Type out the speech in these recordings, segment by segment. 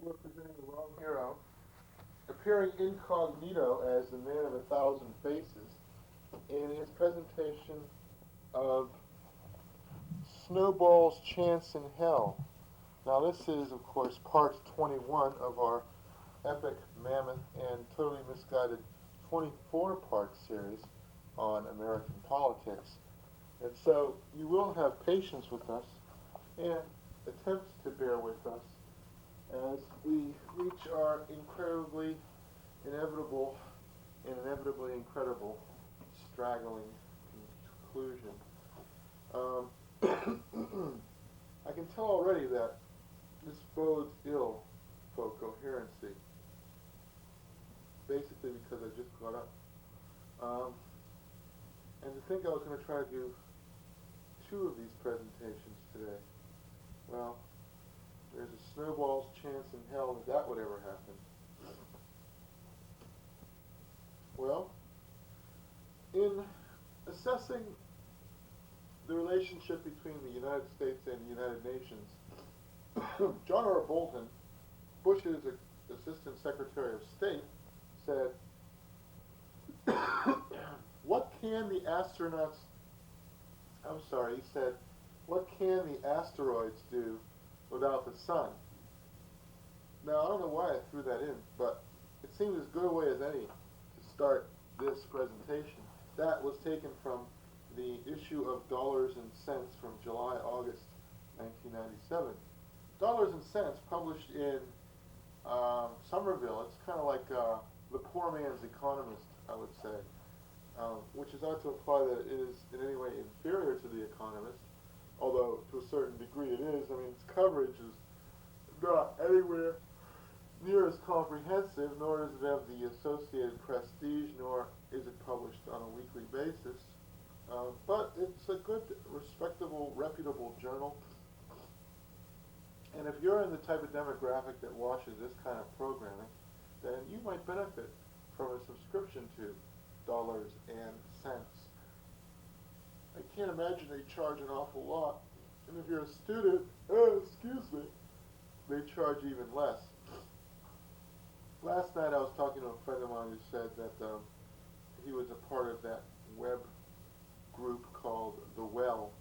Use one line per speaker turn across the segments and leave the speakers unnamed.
we're presenting the wrong hero, appearing incognito as the man of a thousand faces in his presentation of Snowball's Chance in Hell. Now this is, of course, part 21 of our epic, mammoth, and totally misguided 24-part series on American politics. And so you will have patience with us and attempt to bear with us as we reach our incredibly inevitable and inevitably incredible straggling conclusion. I can tell already that this bodes ill for coherency, basically because I just got up. And to think I was going to try to do 2 of these presentations today, well, there's a snowball's chance in hell that would ever happen. Well, in assessing the relationship between the United States and the United Nations, John R. Bolton, Bush's Assistant Secretary of State, said, what can the asteroids do without the sun? Now, I don't know why I threw that in, but it seems as good a way as any to start this presentation. That was taken from the issue of Dollars and Cents from July-August 1997. Dollars and Cents, published in Somerville. It's kind of like the poor man's Economist, I would say, which is not to imply that it is in any way inferior to the Economist, although to a certain degree it is. I mean, its coverage is not anywhere near as comprehensive, nor does it have the associated prestige, nor is it published on a weekly basis. But it's a good, respectable, reputable journal. And if you're in the type of demographic that watches this kind of programming, then you might benefit from a subscription to Dollars and Cents. I can't imagine they charge an awful lot. And if you're a student, they charge even less. Last night I was talking to a friend of mine who said that he was a part of that web group called The Well.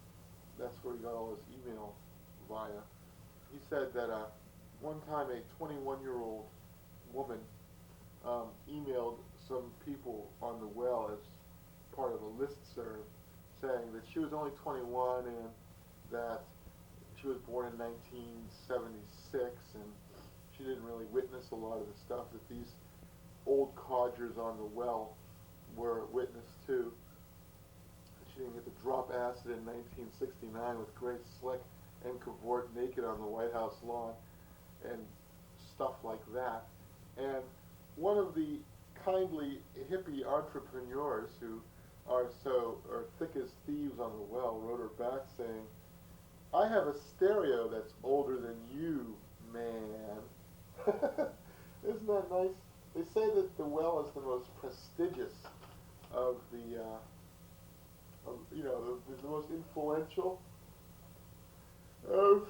That's where he got all his email via. He said that one time a 21-year-old woman emailed some people on The Well as part of a listserv saying that she was only 21 and that she was born in 1976 and she didn't really witness a lot of the stuff that these old codgers on The Well were witness to. She didn't get to drop acid in 1969 with Grace Slick and cavort naked on the White House lawn and stuff like that. And one of the kindly hippie entrepreneurs who are thick as thieves on The Well wrote her back saying, I have a stereo that's older than you, man. Isn't that nice? They say that The Well is the most prestigious of the the most influential of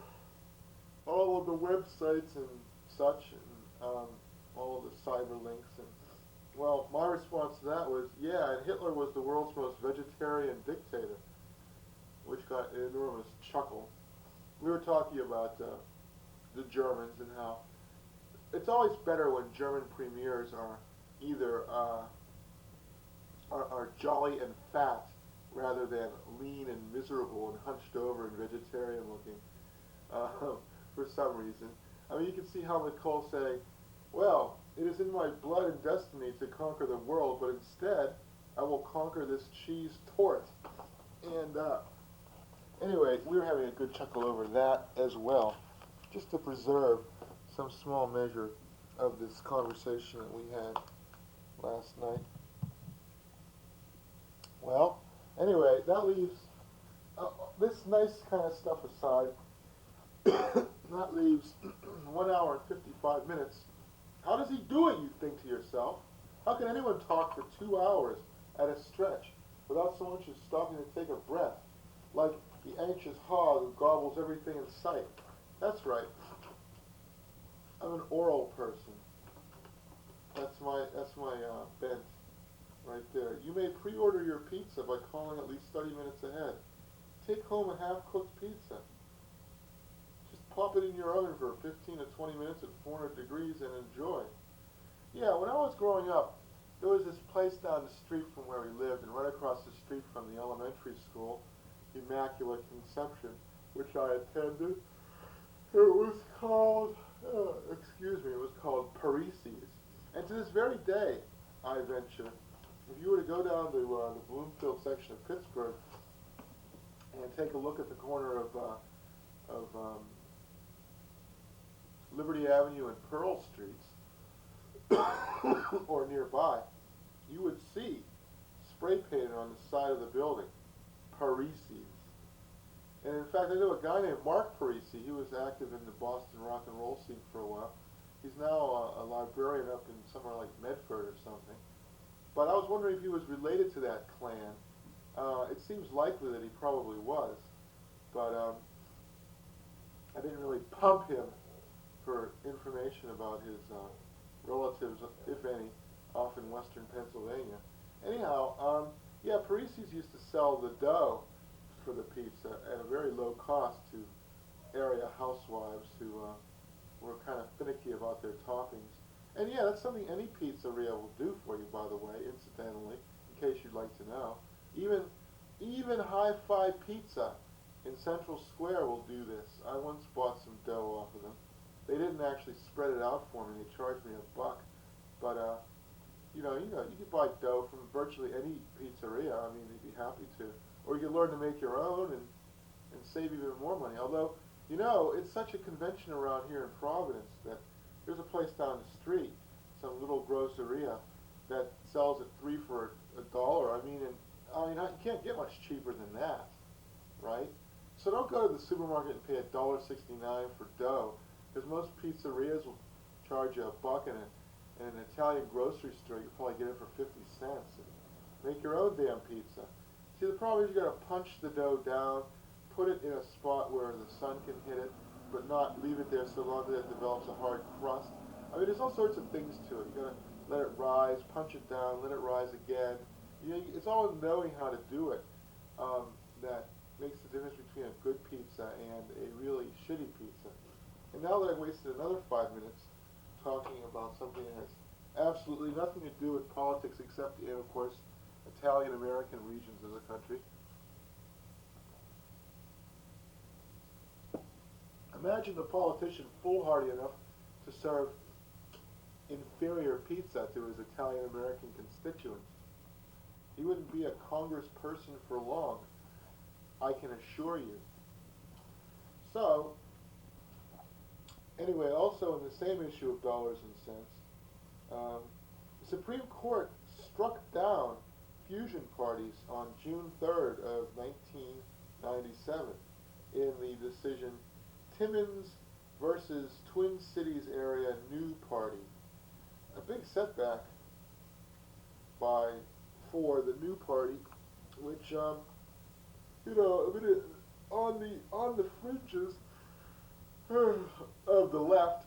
all of the websites and such, and all of the cyber links. And well, my response to that was, yeah, and Hitler was the world's most vegetarian dictator, which got an enormous chuckle. We were talking about the Germans and how it's always better when German premiers are either are jolly and fat rather than lean and miserable and hunched over and vegetarian looking for some reason. I mean, you can see Helmut Kohl saying, well, it is in my blood and destiny to conquer the world, but instead I will conquer this cheese tort. And anyway, we were having a good chuckle over that as well, just to preserve some small measure of this conversation that we had last night. Well, anyway, that leaves this nice kind of stuff aside. That leaves 1 hour and 55 minutes. How does he do it, you think to yourself? How can anyone talk for 2 hours at a stretch without so much as stopping to take a breath, like the anxious hog who gobbles everything in sight? That's right. I'm an oral person. That's my bent right there. You may pre-order your pizza by calling at least 30 minutes ahead. Take home a half-cooked pizza. Just pop it in your oven for 15 to 20 minutes at 400 degrees and enjoy. Yeah, when I was growing up, there was this place down the street from where we lived, and right across the street from the elementary school, Immaculate Conception, which I attended. It was called, it was called Parisi's. And to this very day, I venture, if you were to go down to the Bloomfield section of Pittsburgh and take a look at the corner of Liberty Avenue and Pearl Streets, or nearby, you would see spray painted on the side of the building, Parisi's. And in fact, I know a guy named Mark Parisi. He was active in the Boston rock and roll scene for a while. He's now a librarian up in somewhere like Medford or something. But I was wondering if he was related to that clan. It seems likely that he probably was. But I didn't really pump him for information about his relatives, if any, off in western Pennsylvania. Anyhow, yeah, Parisi's used to sell the dough for the pizza at a very low cost to area housewives who were kind of finicky about their toppings. And yeah, that's something any pizzeria will do for you, by the way, incidentally, in case you'd like to know. Even Hi-Fi Pizza in Central Square will do this. I once bought some dough off of them. They didn't actually spread it out for me. They charged me $1. But you could buy dough from virtually any pizzeria. I mean, they'd be happy to. Or you could learn to make your own and save even more money. Although, it's such a convention around here in Providence that there's a place down the street, some little groceria, that sells at 3 for $1. You can't get much cheaper than that, right? So don't go to the supermarket and pay $1.69 for dough, because most pizzerias will charge you $1, and in an Italian grocery store you probably get it for 50 cents. And make your own damn pizza. See, the problem is you got to punch the dough down, put it in a spot where the sun can hit it, but not leave it there so long that it develops a hard crust. I mean, there's all sorts of things to it. You got to let it rise, punch it down, let it rise again. It's all knowing how to do it that makes the difference between a good pizza and a really shitty pizza. And now that I've wasted another 5 minutes talking about something that has absolutely nothing to do with politics except, of course, Italian-American regions of the country. Imagine a politician foolhardy enough to serve inferior pizza to his Italian-American constituents. He wouldn't be a congressperson for long, I can assure you. So, anyway, also in the same issue of dollars and cents, the Supreme Court struck down fusion parties on June 3rd of 1997 in the decision Timmins versus Twin Cities Area New Party. A big setback for the New Party, which on the fringes of the left,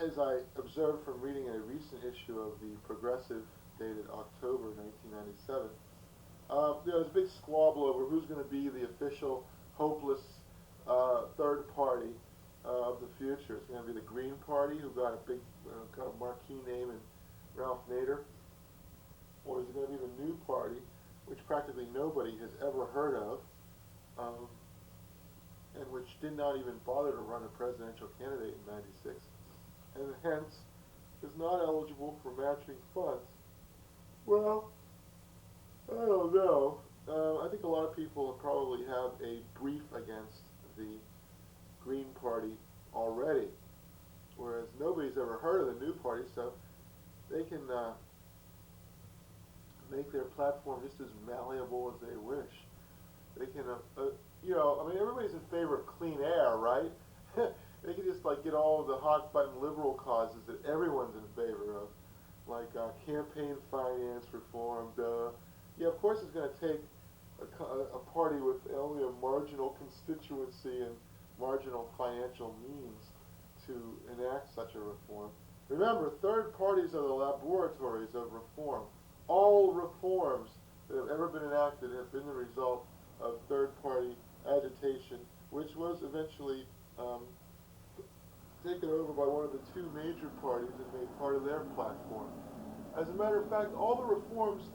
as I observed from reading a recent issue of the Progressive dated October 1997. There's a big squabble over who's going to be the official hopeless third party of the future. It's going to be the Green Party, who got a big kind of marquee name in Ralph Nader, or is it going to be the New Party, which practically nobody has ever heard of, and which did not even bother to run a presidential candidate in '96, and hence is not eligible for matching funds. Well, I don't know. I think a lot of people probably have a brief against the Green Party already, whereas nobody's ever heard of the New Party, so they can make their platform just as malleable as they wish. They can, everybody's in favor of clean air, right? They can just get all of the hot button liberal causes that everyone's in favor of, like campaign finance reform. Yeah, of course it's going to take a party with only a marginal constituency and marginal financial means to enact such a reform. Remember, third parties are the laboratories of reform. All reforms that have ever been enacted have been the result of third-party agitation, which was eventually taken over by one of the two major parties and made part of their platform. As a matter of fact, all the reforms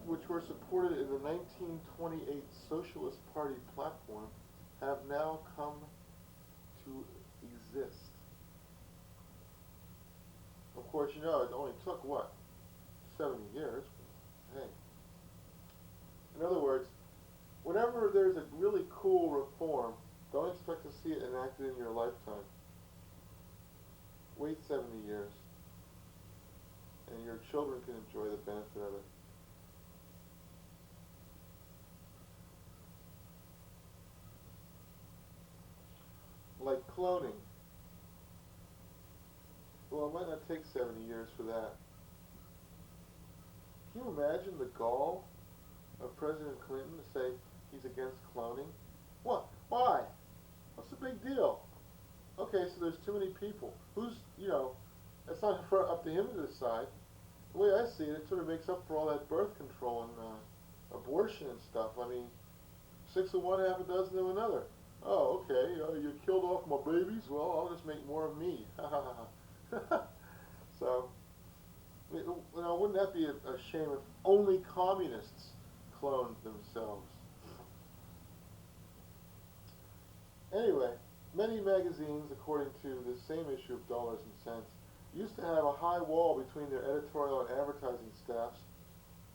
which were supported in the 1928 Socialist Party platform have now come to exist. Of course, you know, it only took, what, 70 years? Hey. In other words, whenever there's a really cool reform, don't expect to see it enacted in your lifetime. Wait 70 years, and your children can enjoy the benefit of it. Like cloning. Well, it might not take 70 years for that. Can you imagine the gall of President Clinton to say he's against cloning? What? Why? What's the big deal? Okay, so there's too many people. That's not up to him to decide. The way I see it, it sort of makes up for all that birth control and abortion and stuff. I mean, 6 of one, half a dozen of another. Oh, okay, you killed off my babies? Well, I'll just make more of me. So, wouldn't that be a shame if only communists cloned themselves? Anyway, many magazines, according to the same issue of Dollars and Cents, used to have a high wall between their editorial and advertising staffs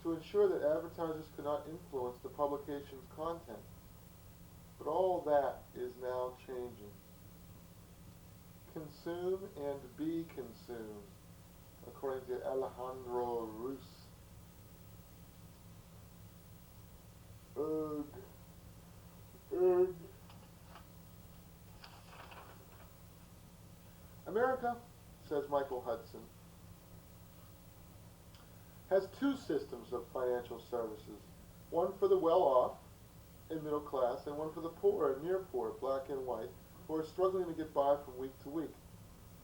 to ensure that advertisers could not influence the publication's content. But all that is now changing. Consume and be consumed, according to Alejandro Rus. Ugh. Ugh. America, says Michael Hudson, has two systems of financial services, one for the well-off and middle class, and one for the poor and near poor, black and white, who are struggling to get by from week to week.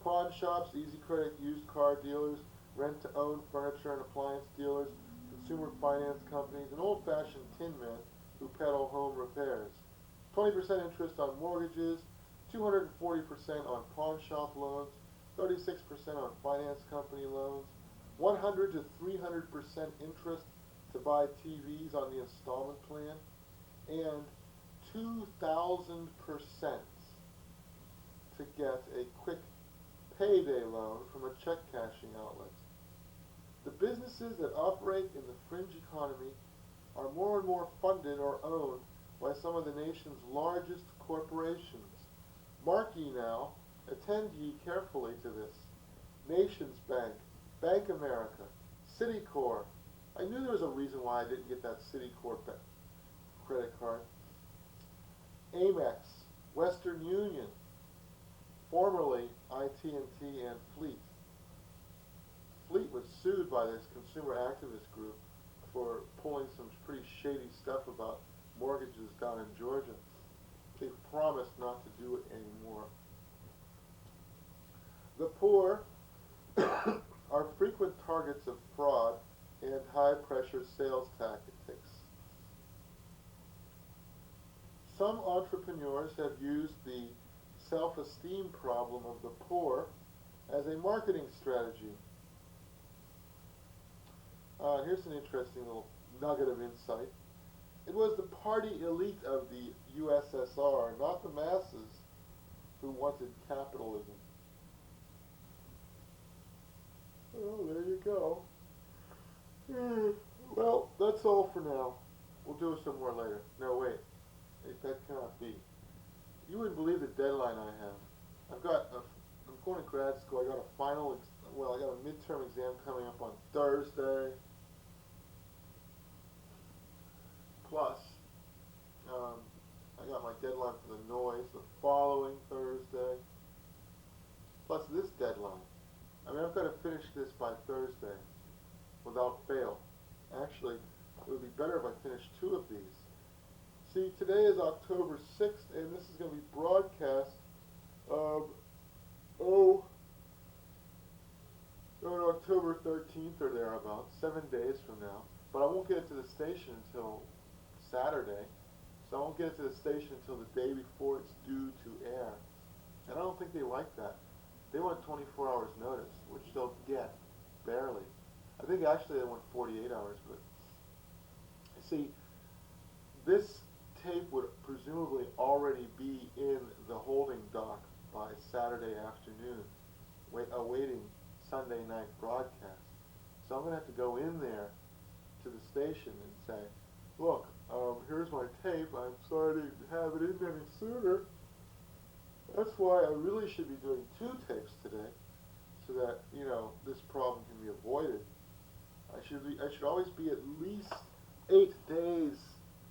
Pawn shops, easy credit used car dealers, rent-to-own furniture and appliance dealers, consumer finance companies, and old-fashioned tin men who peddle home repairs. 20% interest on mortgages, 240% on pawn shop loans, 36% on finance company loans, 100 to 300% interest to buy TVs on the installment plan, and 2,000% to get a quick payday loan from a check cashing outlet. The businesses that operate in the fringe economy are more and more funded or owned by some of the nation's largest corporations. Mark ye now, attend ye carefully to this. Nations Bank, Bank America, Citicorp. I knew there was a reason why I didn't get that Citicorp credit card. Amex, Western Union, formerly IT&T, and Fleet. Fleet was sued by this consumer activist group for pulling some pretty shady stuff about mortgages down in Georgia. They promised not to do it anymore. The poor are frequent targets of fraud and high-pressure sales tactics. Some entrepreneurs have used the self-esteem problem of the poor as a marketing strategy. Here's an interesting little nugget of insight. It was the party elite of the USSR, not the masses, who wanted capitalism. Oh, there you go. Well, that's all for now. We'll do some more later. No, wait. That cannot be. You wouldn't believe the deadline I have. I'm going to grad school. I got I got a midterm exam coming up on Thursday. Plus, I got my deadline for the noise the following Thursday. Plus this deadline. I mean, I've got to finish this by Thursday without fail. Actually, it would be better if I finished 2 of these. See, today is October 6th, and this is going to be broadcast thereabouts, 7 days from now. But I won't get it to the station until Saturday. So I won't get it to the station until the day before it's due to air. And I don't think they like that. They want 24 hours notice, which they'll get, barely. I think actually they want 48 hours, but see, this tape would presumably already be in the holding dock by Saturday afternoon, awaiting Sunday night broadcast. So I'm going to have to go in there to the station and say, look, here's my tape. I'm sorry to have it in any sooner. That's why I really should be doing 2 tapes today, so that, you know, this problem can be avoided. I should always be at least 8 days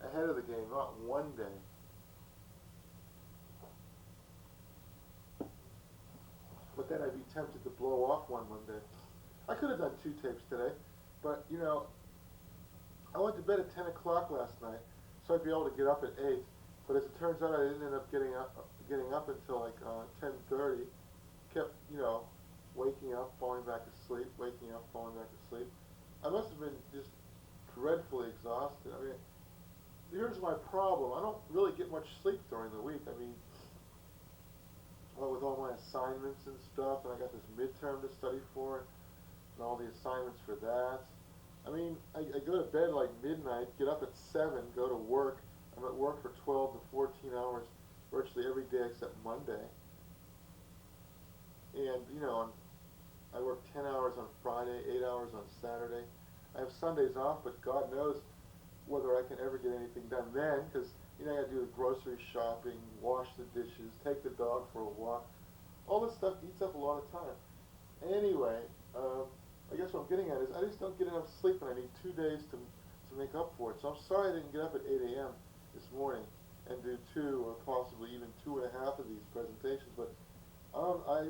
ahead of the game, not 1 day. But then I'd be tempted to blow off one day. I could have done 2 tapes today, but, you know, I went to bed at 10 o'clock last night, so I'd be able to get up at 8. But as it turns out, I didn't end up getting up until like 10:30. Kept, you know, waking up, falling back asleep, waking up, falling back asleep. I must have been just dreadfully exhausted. I mean, here's my problem. I don't really get much sleep during the week. I mean, well, with all my assignments and stuff, and I got this midterm to study for, and all the assignments for that. I mean, I go to bed like midnight, get up at 7, go to work. I'm at work for 12 to 14 hours virtually every day except Monday. And, you know, I work 10 hours on Friday, 8 hours on Saturday. I have Sundays off, but God knows whether I can ever get anything done then, because, you know, I got to do the grocery shopping, wash the dishes, take the dog for a walk. All this stuff eats up a lot of time. Anyway, I guess what I'm getting at is I just don't get enough sleep, and I need 2 days to make up for it. So I'm sorry I didn't get up at 8 a.m. this morning and do 2 or possibly even 2.5 of these presentations, but I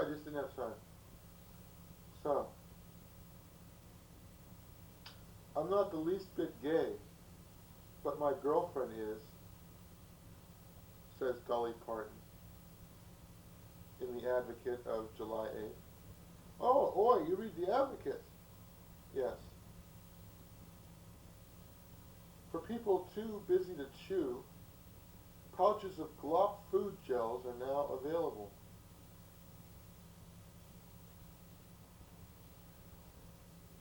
just didn't have time. So, I'm not the least bit gay, but my girlfriend is, says Dolly Parton in The Advocate of July 8th. Oh, oi, you read The Advocate? Yes. For people too busy to chew, pouches of glop food gels are now available.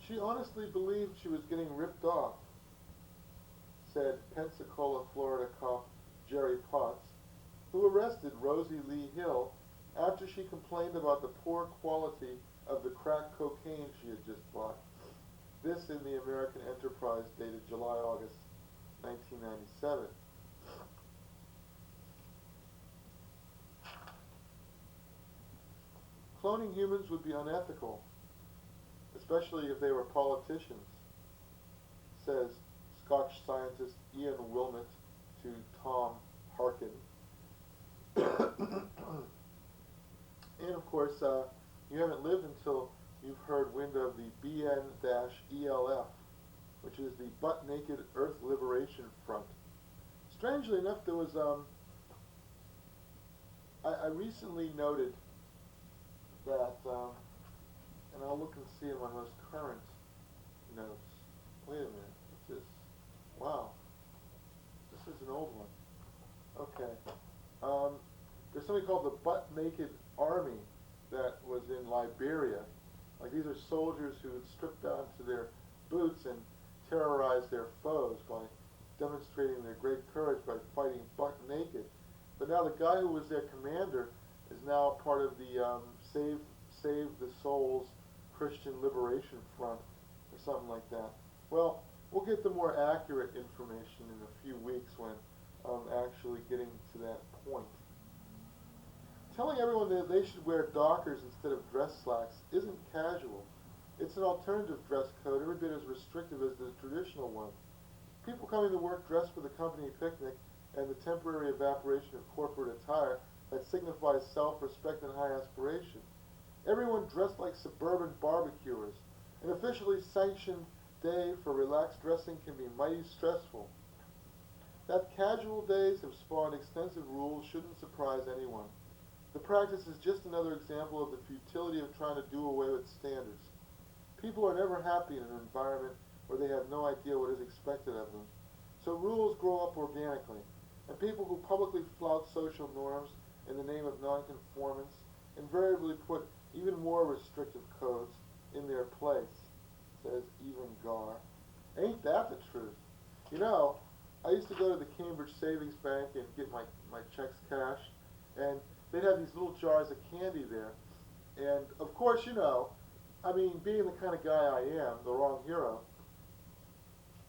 She honestly believed she was getting ripped off, said Pensacola, Florida cop Jerry Potts, who arrested Rosie Lee Hill after she complained about the poor quality of the crack cocaine she had just bought. This in the American Enterprise dated July-August 1997. Cloning humans would be unethical, especially if they were politicians, says Scotch scientist Ian Wilmot to Tom Harkin. And of course, you haven't lived until you've heard wind of the BN-ELF, which is the Butt Naked Earth Liberation Front. Strangely enough, there was, I recently noted that, and I'll look and see in my most current notes. Wait a minute, what's this? Wow, this is an old one. Okay. There's something called the Butt Naked Army that was in Liberia. Like, these are soldiers who had stripped down to their boots and terrorized their foes by demonstrating their great courage by fighting butt naked. But now the guy who was their commander is now part of the Save the Souls Christian Liberation Front or something like that. Well, we'll get the more accurate information in a few weeks when I'm actually getting to that point. Telling everyone that they should wear Dockers instead of dress slacks isn't casual. It's an alternative dress code, every bit as restrictive as the traditional one. People coming to work dressed for the company picnic and the temporary evaporation of corporate attire that signifies self-respect and high aspiration. Everyone dressed like suburban barbecuers. An officially sanctioned day for relaxed dressing can be mighty stressful. That casual days have spawned extensive rules shouldn't surprise anyone. The practice is just another example of the futility of trying to do away with standards. People are never happy in an environment where they have no idea what is expected of them. So rules grow up organically, and people who publicly flout social norms in the name of nonconformance invariably put even more restrictive codes in their place, says Evan Gar. Ain't that the truth? You know, I used to go to the Cambridge Savings Bank and get my checks cashed, and they'd have these little jars of candy there. And, of course, you know, I mean, being the kind of guy I am, the wrong hero,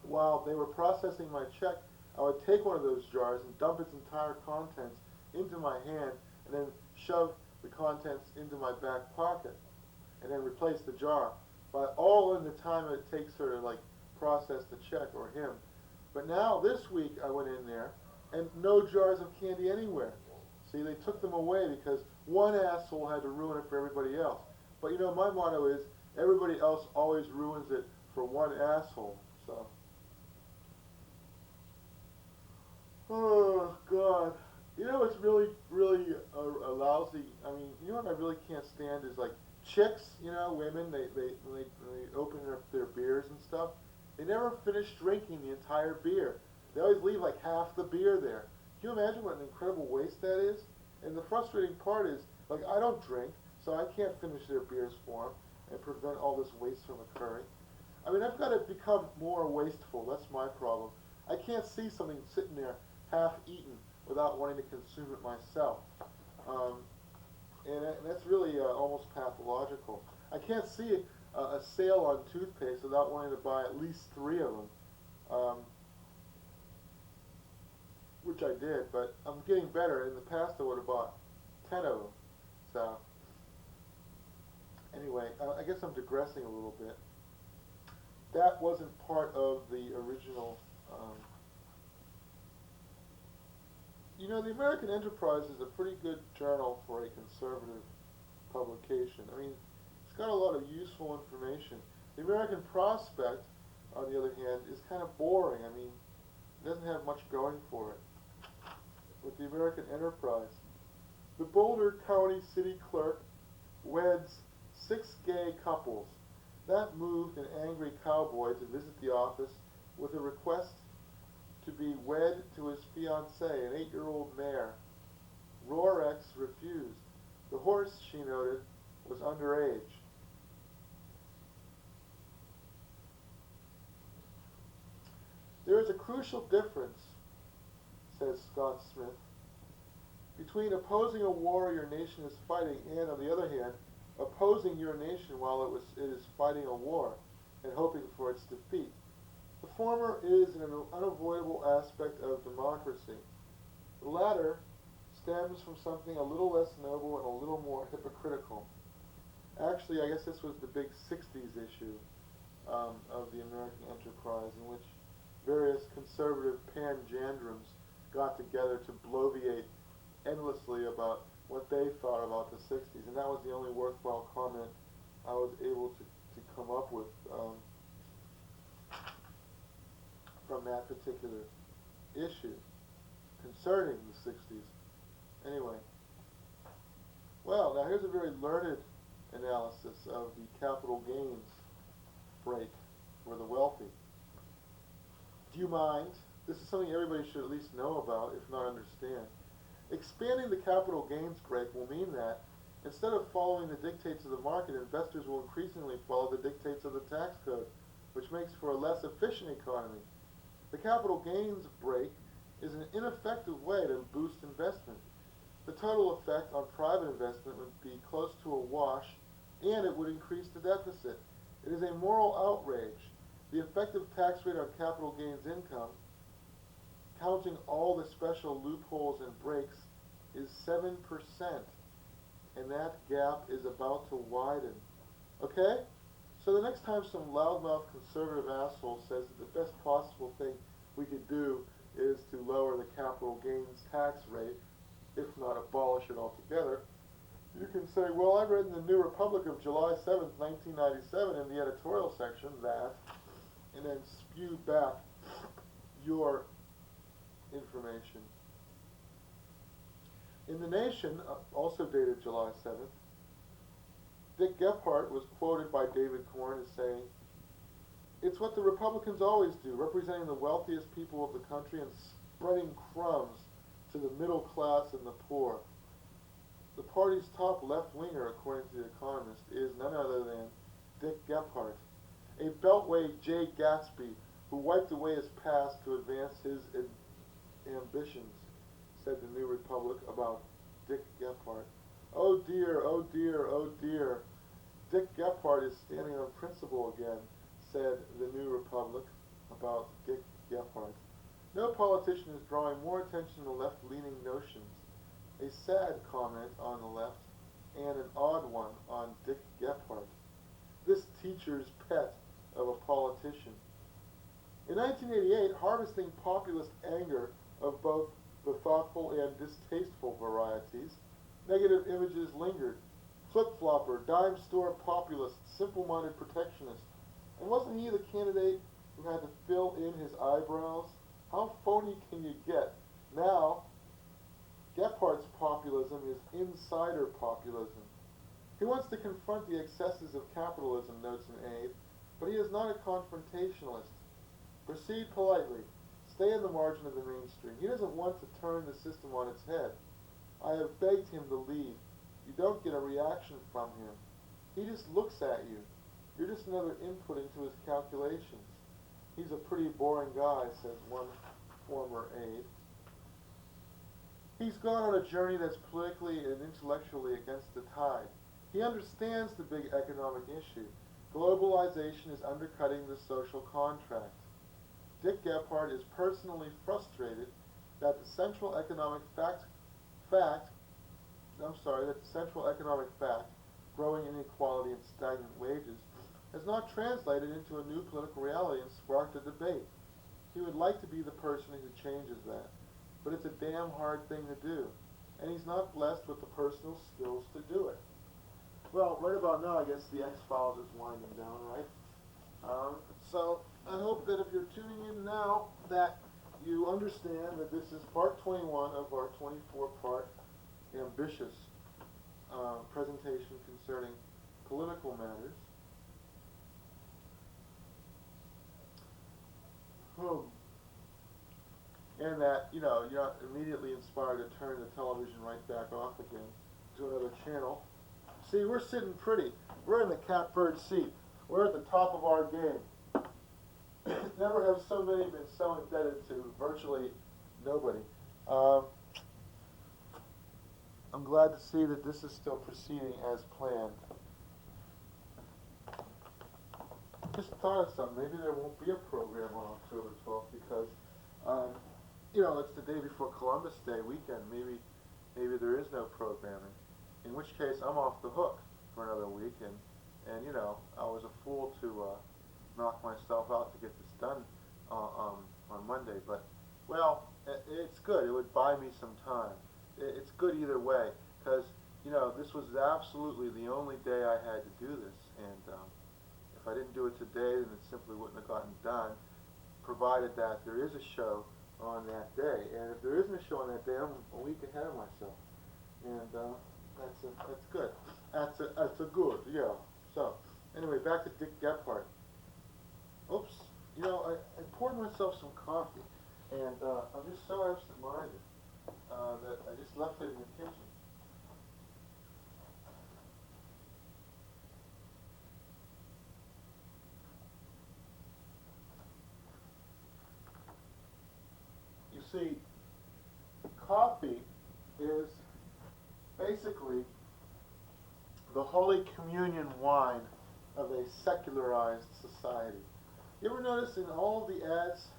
while they were processing my check, I would take one of those jars and dump its entire contents into my hand and then shove the contents into my back pocket and then replace the jar. But all in the time it takes her to, like, process the check, or him. But now, this week, I went in there and no jars of candy anywhere. See, they took them away because one asshole had to ruin it for everybody else. But you know, my motto is, everybody else always ruins it for one asshole. So, oh God, you know what's really, really a lousy? I mean, you know what I really can't stand is like chicks. You know, women. When they open their beers and stuff, they never finish drinking the entire beer. They always leave like half the beer there. Can you imagine what an incredible waste that is? And the frustrating part is, like, I don't drink, so I can't finish their beers for them and prevent all this waste from occurring. I mean, I've got to become more wasteful. That's my problem. I can't see something sitting there half-eaten without wanting to consume it myself. And that's really almost pathological. I can't see a sale on toothpaste without wanting to buy at least 3 of them. Which I did, but I'm getting better. In the past, I would have bought 10 of them. So, anyway, I guess I'm digressing a little bit. That wasn't part of the original. You know, the American Enterprise is a pretty good journal for a conservative publication. I mean, it's got a lot of useful information. The American Prospect, on the other hand, is kind of boring. I mean, it doesn't have much going for it. With the American Enterprise, the Boulder County City Clerk weds 6 gay couples. That moved an angry cowboy to visit the office with a request to be wed to his fiancée, an 8-year-old mare. Rorex refused. The horse, she noted, was underage. There is a crucial difference, says Scott Smith, between opposing a war your nation is fighting and, on the other hand, opposing your nation while it is fighting a war and hoping for its defeat. The former is an unavoidable aspect of democracy. The latter stems from something a little less noble and a little more hypocritical. Actually, I guess this was the big 60s issue of the American Enterprise, in which various conservative panjandrums got together to bloviate endlessly about what they thought about the 60s, and that was the only worthwhile comment I was able to come up with from that particular issue concerning the 60s. Anyway, well, now here's a very learned analysis of the capital gains break for the wealthy. Do you mind? This is something everybody should at least know about, if not understand. Expanding the capital gains break will mean that, instead of following the dictates of the market, investors will increasingly follow the dictates of the tax code, which makes for a less efficient economy. The capital gains break is an ineffective way to boost investment. The total effect on private investment would be close to a wash, and it would increase the deficit. It is a moral outrage. The effective tax rate on capital gains income, counting all the special loopholes and breaks, is 7%, and that gap is about to widen. Okay? So the next time some loudmouth conservative asshole says that the best possible thing we could do is to lower the capital gains tax rate, if not abolish it altogether, you can say, well, I read in the New Republic of July 7th, 1997 in the editorial section that, and then spew back your information. In The Nation, also dated July 7th, Dick Gephardt was quoted by David Corn as saying, "It's what the Republicans always do, representing the wealthiest people of the country and spreading crumbs to the middle class and the poor." The party's top left-winger, according to The Economist, is none other than Dick Gephardt, a beltway Jay Gatsby who wiped away his past to advance his ambitions, said the New Republic about Dick Gephardt. "Oh dear, oh dear, oh dear. Dick Gephardt is standing on principle again," said the New Republic about Dick Gephardt. "No politician is drawing more attention to left-leaning notions." A sad comment on the left, and an odd one on Dick Gephardt, this teacher's pet of a politician. In 1988, harvesting populist anger of both the thoughtful and distasteful varieties, negative images lingered. Flip-flopper, dime store populist, simple-minded protectionist. And wasn't he the candidate who had to fill in his eyebrows? How phony can you get? Now, Gephardt's populism is insider populism. He wants to confront the excesses of capitalism, notes an aide, but he is not a confrontationalist. Proceed politely. Stay in the margin of the mainstream. He doesn't want to turn the system on its head. I have begged him to leave. You don't get a reaction from him. He just looks at you. You're just another input into his calculations. He's a pretty boring guy, says one former aide. He's gone on a journey that's politically and intellectually against the tide. He understands the big economic issue. Globalization is undercutting the social contract. Dick Gephardt is personally frustrated that the central economic fact, growing inequality and stagnant wages, has not translated into a new political reality and sparked a debate. He would like to be the person who changes that, but it's a damn hard thing to do, and he's not blessed with the personal skills to do it. Well, right about now, I guess the X-Files is winding down, right? So I hope that if you're tuning in now, that you understand that this is part 21 of our 24-part ambitious presentation concerning political matters. And that, you're not immediately inspired to turn the television right back off again to another channel. See, we're sitting pretty. We're in the catbird seat. We're at the top of our game. Never have so many been so indebted to virtually nobody. I'm glad to see that this is still proceeding as planned. Just thought of something. Maybe there won't be a program on October 12th because, it's the day before Columbus Day weekend. Maybe there is no programming. In which case, I'm off the hook for another week, and I was a fool to knock myself out to get this done on Monday. But it's good. It would buy me some time. It's good either way because this was absolutely the only day I had to do this, and if I didn't do it today, then it simply wouldn't have gotten done. Provided that there is a show on that day, and if there isn't a show on that day, I'm a week ahead of myself, and that's good. That's a good, yeah. So anyway, back to Dick Gephardt. Oops, I poured myself some coffee, and I'm just so absent-minded that I just left it in the kitchen. You see, coffee is basically the Holy Communion wine of a secularized society. You ever notice in all of the ads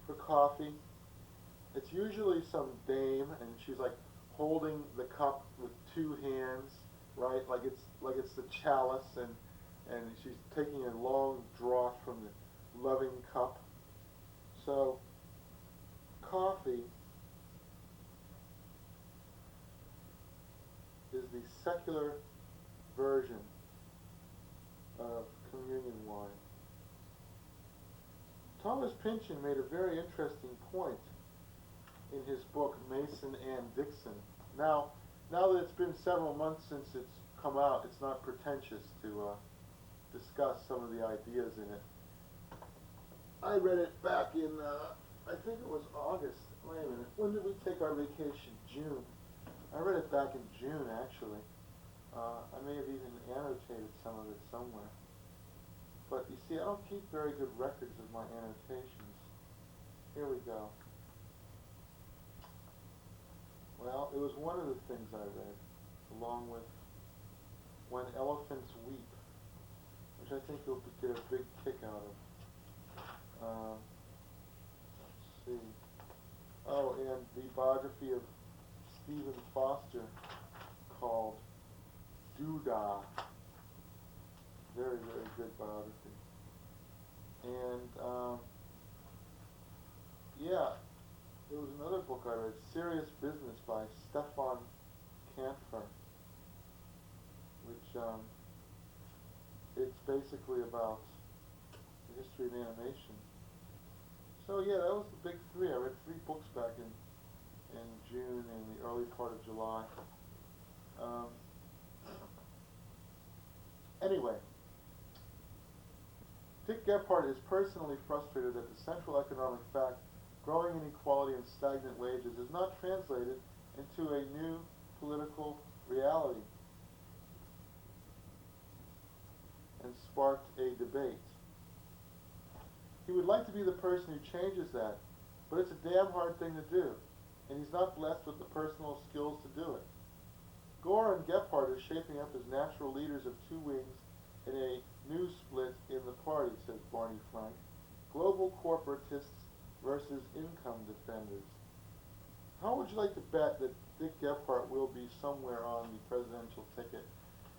for coffee, it's usually some dame and she's like holding the cup with two hands, right? Like it's the chalice, and she's taking a long draught from the loving cup. So coffee is the secular version of communion wine. Thomas Pynchon made a very interesting point in his book Mason and Dixon. Now, now that it's been several months since it's come out, it's not pretentious to discuss some of the ideas in it. I read it back in, I think it was August. Wait a minute, when did we take our vacation? June. I read it back in June, actually. I may have even annotated some of it somewhere. But you see, I don't keep very good records of my annotations. Here we go. Well, it was one of the things I read, along with When Elephants Weep, which I think you'll get a big kick out of. Let's see. Oh, and the biography of Stephen Foster called Doodah. Very, very good biography. And, yeah, there was another book I read, Serious Business by Stefan Kampfer, which, it's basically about the history of animation. So yeah, that was the big three. I read 3 books back in June and the early part of July. Anyway, Dick Gephardt is personally frustrated that the central economic fact, growing inequality and stagnant wages, is not translated into a new political reality, and sparked a debate. He would like to be the person who changes that, but it's a damn hard thing to do, and he's not blessed with the personal skills to do it. Gore and Gephardt are shaping up as natural leaders of 2 wings in a new split in the party, says Barney Frank. Global corporatists versus income defenders. How would you like to bet that Dick Gephardt will be somewhere on the presidential ticket?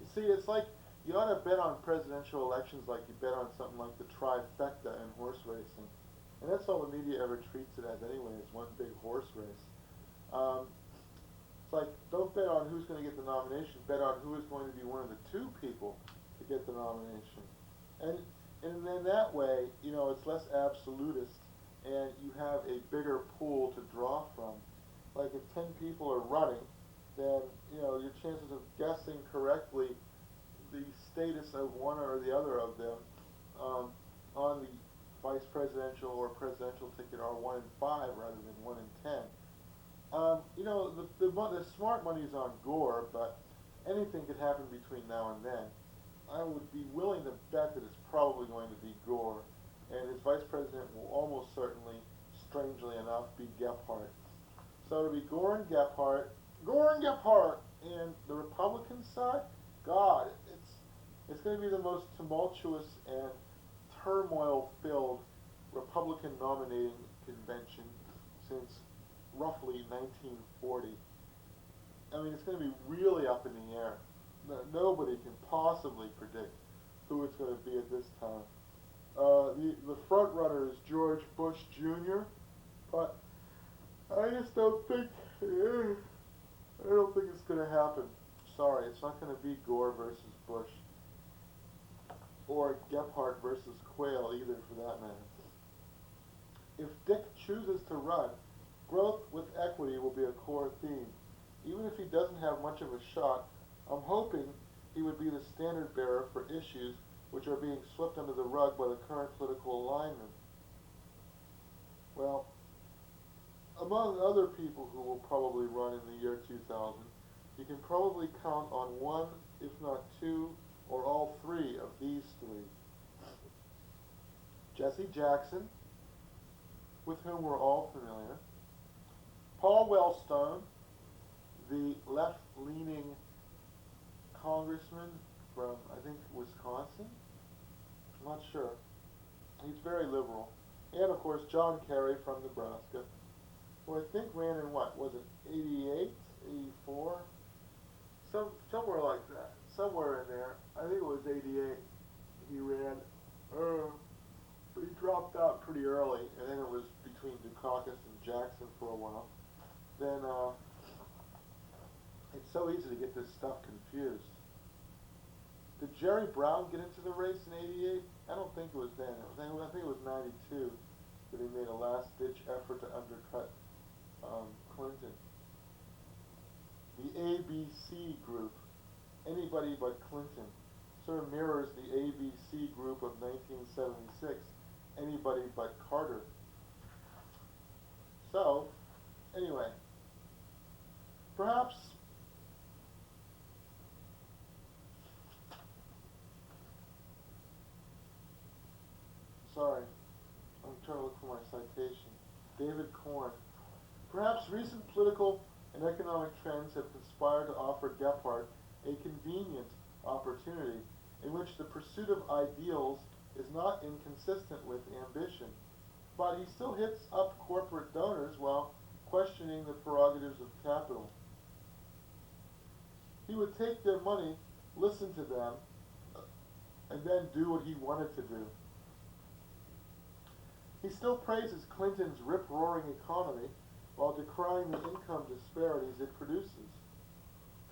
You see, it's like you ought to bet on presidential elections like you bet on something like the trifecta in horse racing. And that's all the media ever treats it as anyway, is one big horse race. It's like, don't bet on who's going to get the nomination, bet on who is going to be one of the 2 people to get the nomination. And in that way, you know, it's less absolutist, and you have a bigger pool to draw from. Like if 10 people are running, then, you know, your chances of guessing correctly the status of one or the other of them on the vice presidential or presidential ticket are 1 in 5 rather than 1 in 10. You know, the smart money's on Gore, but anything could happen between now and then. I would be willing to bet that it's probably going to be Gore, and his vice president will almost certainly, strangely enough, be Gephardt. So it'll be Gore and Gephardt, and the Republican side, God, it's going to be the most tumultuous and turmoil-filled Republican nominating convention since roughly 1940. I mean, it's going to be really up in the air. Nobody can possibly predict who it's going to be at this time. The front runner is George Bush Jr., but I just don't think it's going to happen. Sorry, it's not going to be Gore versus Bush, or Gephardt versus Quayle either, for that matter. If Dick chooses to run, growth with equity will be a core theme. Even if he doesn't have much of a shot, I'm hoping he would be the standard bearer for issues which are being swept under the rug by the current political alignment. Well, among other people who will probably run in the year 2000, you can probably count on 1, if not 2, or all 3 of these 3. Jesse Jackson, with whom we're all familiar. Paul Wellstone, the left-leaning congressman from, I think, Wisconsin? I'm not sure. He's very liberal. And, of course, John Kerry from Nebraska, who I think ran in what? Was it 88, 84? Somewhere like that. Somewhere in there. I think it was 88 he ran. But he dropped out pretty early, and then it was between Dukakis and Jackson for a while. Then, it's so easy to get this stuff confused. Did Jerry Brown get into the race in 88? I don't think it was then. I think it was 92 that he made a last-ditch effort to undercut Clinton. The ABC group, anybody but Clinton, sort of mirrors the ABC group of 1976, anybody but Carter. So, anyway, perhaps sorry, I'm trying to look for my citation. David Korn. Perhaps recent political and economic trends have conspired to offer Gephardt a convenient opportunity in which the pursuit of ideals is not inconsistent with ambition, but he still hits up corporate donors while questioning the prerogatives of capital. He would take their money, listen to them, and then do what he wanted to do. He still praises Clinton's rip-roaring economy while decrying the income disparities it produces.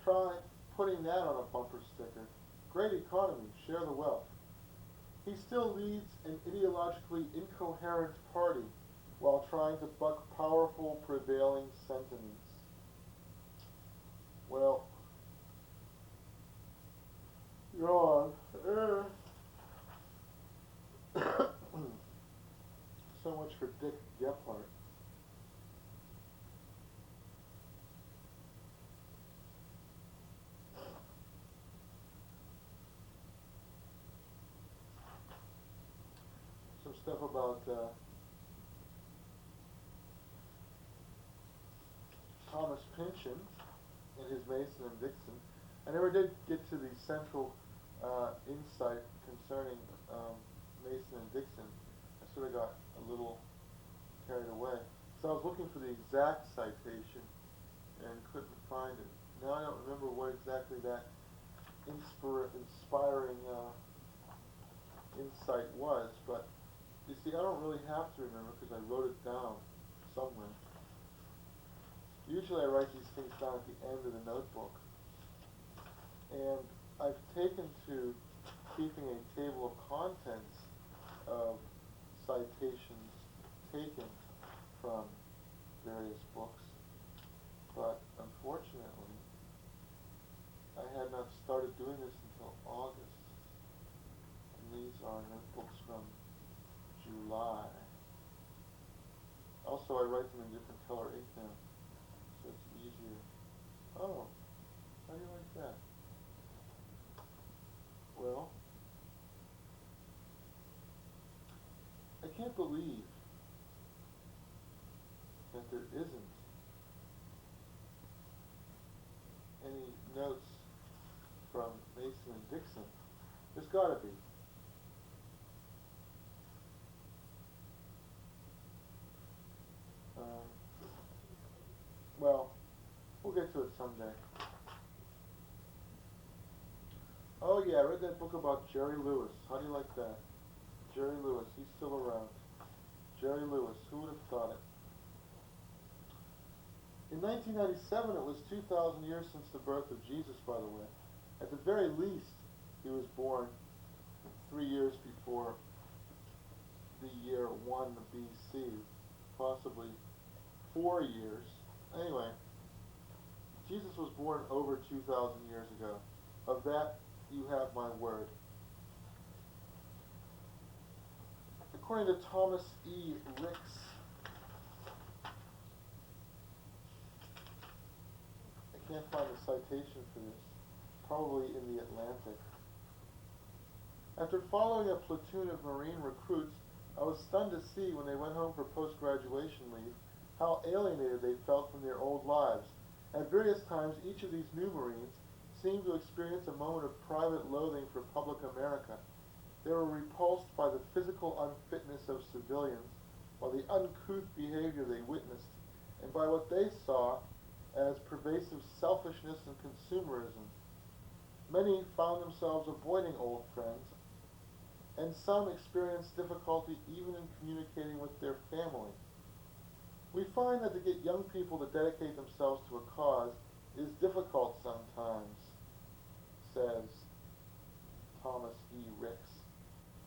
Try putting that on a bumper sticker. Great economy, share the wealth. He still leads an ideologically incoherent party while trying to buck powerful prevailing sentiments. Well, you're on. So much for Dick Gephardt. Some stuff about Thomas Pynchon and his Mason and Dixon. I never did get to the central insight concerning Mason and Dixon. I sort of got a little carried away. So I was looking for the exact citation and couldn't find it. Now I don't remember what exactly that inspiring insight was, but you see, I don't really have to remember because I wrote it down somewhere. Usually I write these things down at the end of the notebook. And I've taken to keeping a table of contents of citations taken from various books, but unfortunately I had not started doing this until August, and these are notebooks from July. Also, I write them in different color ink now, so it's easier. Oh, how do you like that? Well, I can't believe that there isn't any notes from Mason and Dixon. There's gotta be. Well, we'll get to it someday. Oh yeah, I read that book about Jerry Lewis. How do you like that? Jerry Lewis, he's still around. Jerry Lewis, who would have thought it? In 1997, it was 2,000 years since the birth of Jesus, by the way. At the very least, he was born 3 years before the year 1 BC, possibly 4 years. Anyway, Jesus was born over 2,000 years ago. Of that, you have my word. According to Thomas E. Ricks, I can't find a citation for this, probably in the Atlantic. After following a platoon of Marine recruits, I was stunned to see when they went home for post-graduation leave how alienated they felt from their old lives. At various times, each of these new Marines seemed to experience a moment of private loathing for public America. They were repulsed by the physical unfitness of civilians, by the uncouth behavior they witnessed, and by what they saw as pervasive selfishness and consumerism. Many found themselves avoiding old friends, and some experienced difficulty even in communicating with their family. We find that to get young people to dedicate themselves to a cause is difficult sometimes, says Thomas E. Ricks.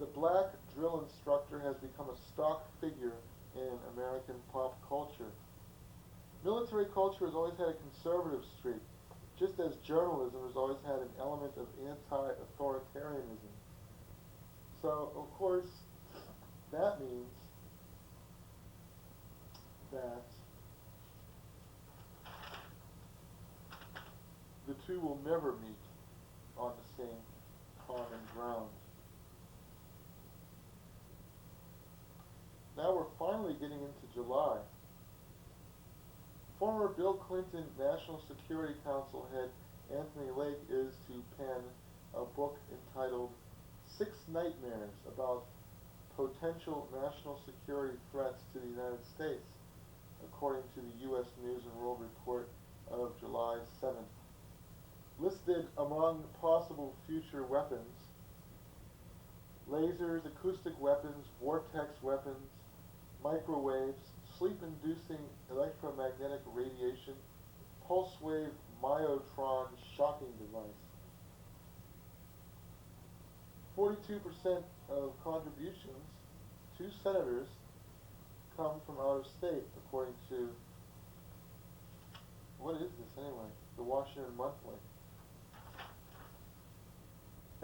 The black drill instructor has become a stock figure in American pop culture. Military culture has always had a conservative streak, just as journalism has always had an element of anti-authoritarianism. So, of course, that means that the two will never meet on the same common ground. Now we're finally getting into July. Former Bill Clinton National Security Council head Anthony Lake is to pen a book entitled Six Nightmares about Potential National Security Threats to the United States, according to the U.S. News and World Report of July 7th. Listed among possible future weapons: lasers, acoustic weapons, vortex weapons, microwaves, sleep-inducing electromagnetic radiation, pulse wave myotron shocking device. 42% of contributions to senators come from out of state, according to, what is this anyway? The Washington Monthly.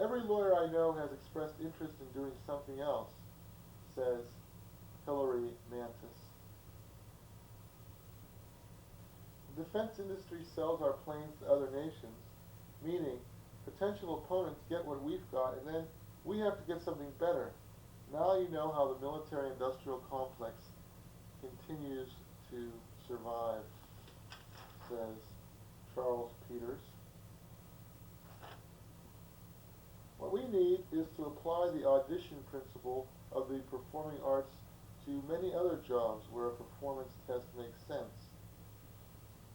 Every lawyer I know has expressed interest in doing something else, says Hillary Mantis. The defense industry sells our planes to other nations, meaning potential opponents get what we've got, and then we have to get something better. Now you know how the military-industrial complex continues to survive, says Charles Peters. What we need is to apply the audition principle of the performing arts to many other jobs where a performance test makes sense.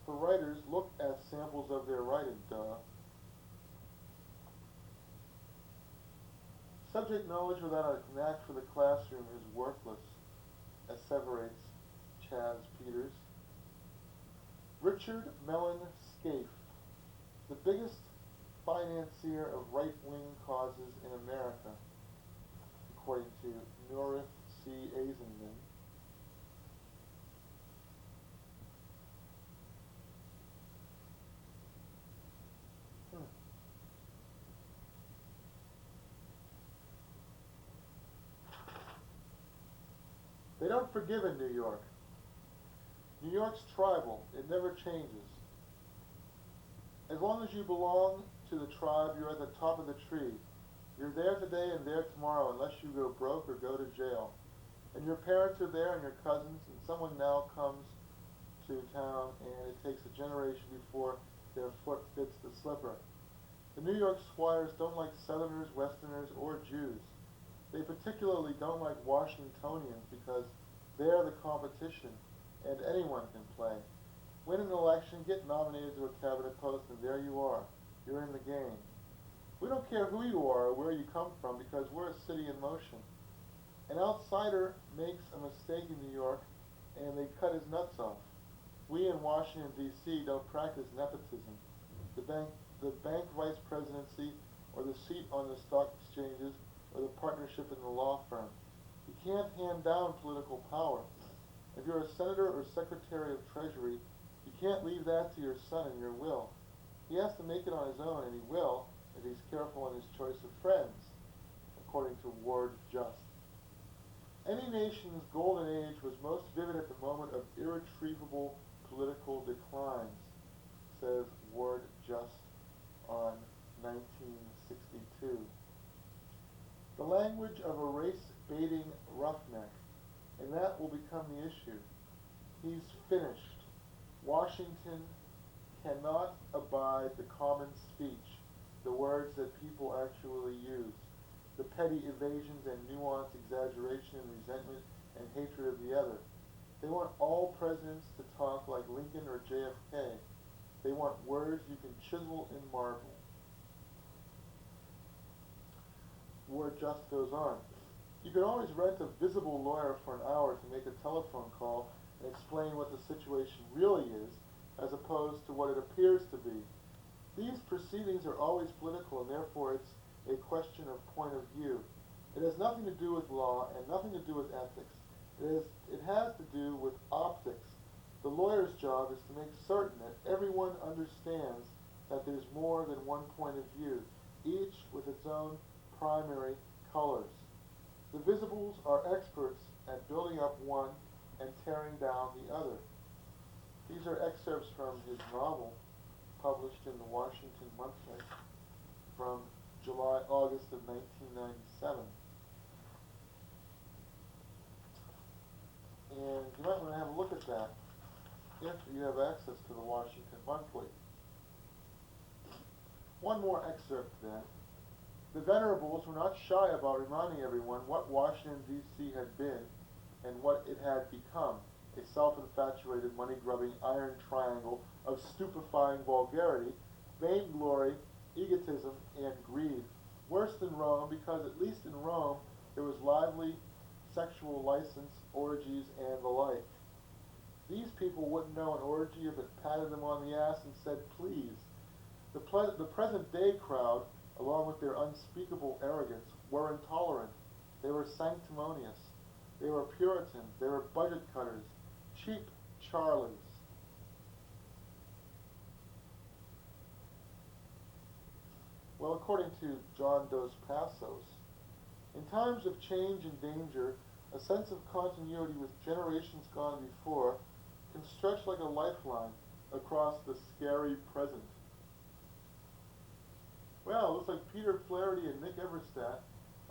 For writers, look at samples of their writing, duh. Subject knowledge without a knack for the classroom is worthless, asseverates Chaz Peters. Richard Mellon Scaife, the biggest financier of right-wing causes in America, according to Norith C. Eisenman. They don't forgive in New York. New York's tribal. It never changes. As long as you belong to the tribe, you're at the top of the tree. You're there today and there tomorrow unless you go broke or go to jail. And your parents are there and your cousins, and someone now comes to town and it takes a generation before their foot fits the slipper. The New York squires don't like Southerners, Westerners, or Jews. They particularly don't like Washingtonians because they're the competition and anyone can play. Win an election, get nominated to a cabinet post, and there you are. You're in the game. We don't care who you are or where you come from because we're a city in motion. An outsider makes a mistake in New York and they cut his nuts off. We in Washington, D.C. don't practice nepotism. The bank vice presidency or the seat on the stock exchanges or the partnership in the law firm. You can't hand down political power. If you're a senator or secretary of treasury, you can't leave that to your son in your will. He has to make it on his own, and he will if he's careful in his choice of friends, according to Ward Just. Any nation's golden age was most vivid at the moment of irretrievable political declines, says Ward Just on 1962. The language of a race-baiting roughneck, and that will become the issue. He's finished. Washington cannot abide the common speech, the words that people actually use, the petty evasions and nuanced exaggeration and resentment and hatred of the other. They want all presidents to talk like Lincoln or JFK. They want words you can chisel in marble. Ward Just goes on. You can always rent a visible lawyer for an hour to make a telephone call and explain what the situation really is, as opposed to what it appears to be. These proceedings are always political, and therefore it's a question of point of view. It has nothing to do with law and nothing to do with ethics. It has to do with optics. The lawyer's job is to make certain that everyone understands that there's more than one point of view, each with its own primary colors. The visibles are experts at building up one and tearing down the other. These are excerpts from his novel, published in the Washington Monthly from August of 1997. And you might want to have a look at that if you have access to the Washington Monthly. One more excerpt then. The Venerables were not shy about reminding everyone what Washington, D.C. had been and what it had become, a self-infatuated, money-grubbing iron triangle of stupefying vulgarity, vainglory, egotism, and greed. Worse than Rome, because at least in Rome there was lively sexual license, orgies, and the like. These people wouldn't know an orgy if it patted them on the ass and said, please. The present-day crowd, along with their unspeakable arrogance, were intolerant. They were sanctimonious. They were Puritans. They were budget cutters. Cheap Charlies. Well, according to John Dos Passos, in times of change and danger, a sense of continuity with generations gone before can stretch like a lifeline across the scary present. Well, it looks like Peter Flaherty and Nick Everstadt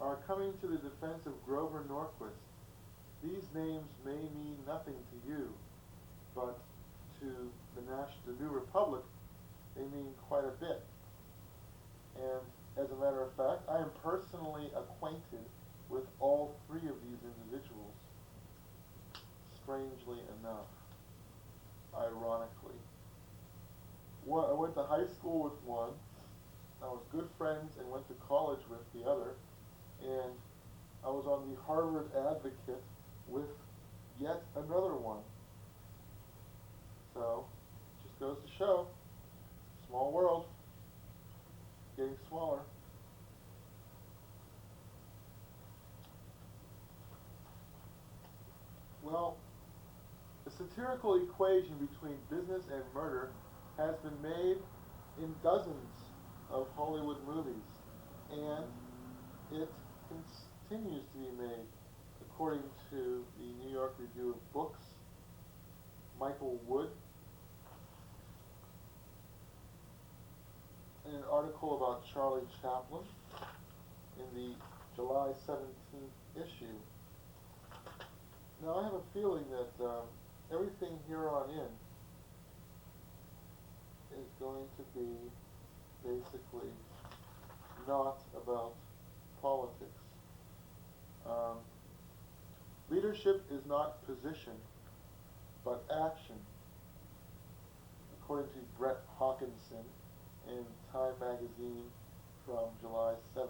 are coming to the defense of Grover Norquist. These names may mean nothing to you, but to the New Republic, they mean quite a bit. And as a matter of fact, I am personally acquainted with all three of these individuals, strangely enough, ironically. I went to high school with one, I was good friends and went to college with the other, and I was on the Harvard Advocate with yet another one. So, just goes to show, small world, getting smaller. Well, the satirical equation between business and murder has been made in dozens of Hollywood movies, and it continues to be made. According to the New York Review of Books, Michael Wood, in an article about Charlie Chaplin in the July 17th issue. Now, I have a feeling that everything here on in is going to be basically not about politics. Leadership is not position, but action, according to Brett Hawkinson in Time magazine from July 7th.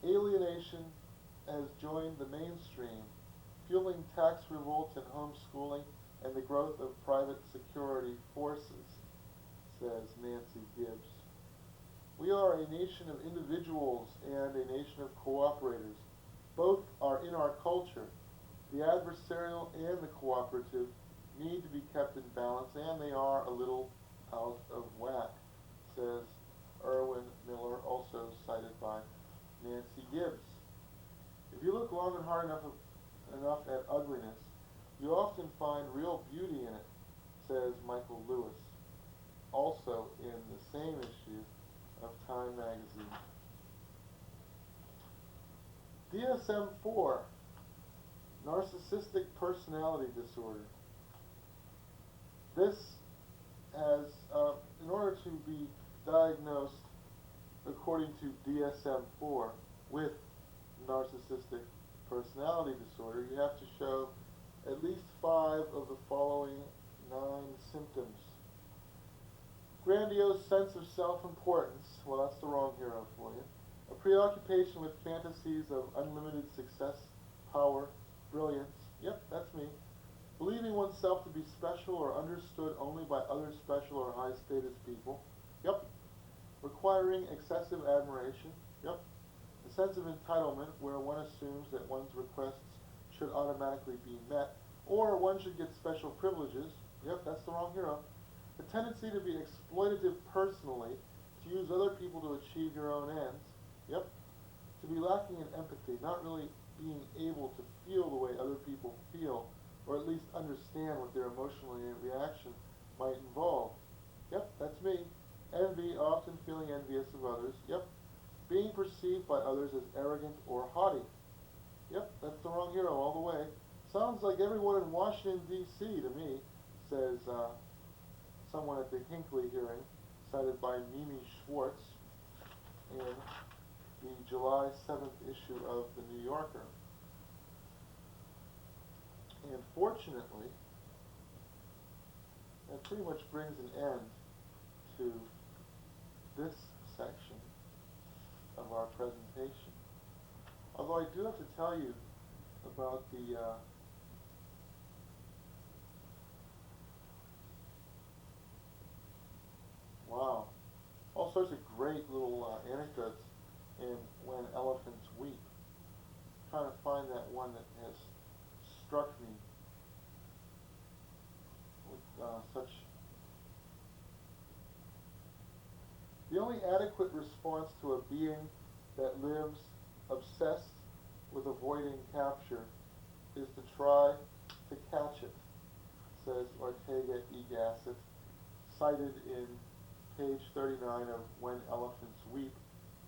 Alienation has joined the mainstream, fueling tax revolt and homeschooling and the growth of private security forces, says Nancy Gibbs. We are a nation of individuals and a nation of cooperators. Both are in our culture. The adversarial and the cooperative need to be kept in balance, and they are a little out of whack, says Irwin Miller, also cited by Nancy Gibbs. If you look long and hard enough at ugliness, you often find real beauty in it, says Michael Lewis, also in the same issue of Time magazine. DSM-4, narcissistic personality disorder. This has, in order to be diagnosed according to DSM-4 with narcissistic personality disorder, you have to show at least 5 of the following 9 symptoms. Grandiose sense of self-importance, well, that's the wrong hero for you. A preoccupation with fantasies of unlimited success, power, brilliance, yep, that's me. Believing oneself to be special or understood only by other special or high-status people, yep. Requiring excessive admiration, yep. A sense of entitlement where one assumes that one's requests should automatically be met, Or one should get special privileges. Yep, that's the wrong hero. The tendency to be exploitative personally, to use other people to achieve your own ends. Yep. To be lacking in empathy, not really being able to feel the way other people feel, or at least understand what their emotional reaction might involve. Yep, that's me. Envy, often feeling envious of others. Yep. Being perceived by others as arrogant or haughty. Yep, that's the wrong hero all the way. Sounds like everyone in Washington, D.C. to me, says someone at the Hinckley hearing, cited by Mimi Schwartz in the July 7th issue of The New Yorker. And fortunately, that pretty much brings an end to this section of our presentation. Although I do have to tell you about the wow, all sorts of great little anecdotes in When Elephants Weep. I'm trying to find that one that has struck me with such. The only adequate response to a being that lives obsessed with avoiding capture is to try to catch it, says Ortega y Gasset, cited in page 39 of When Elephants Weep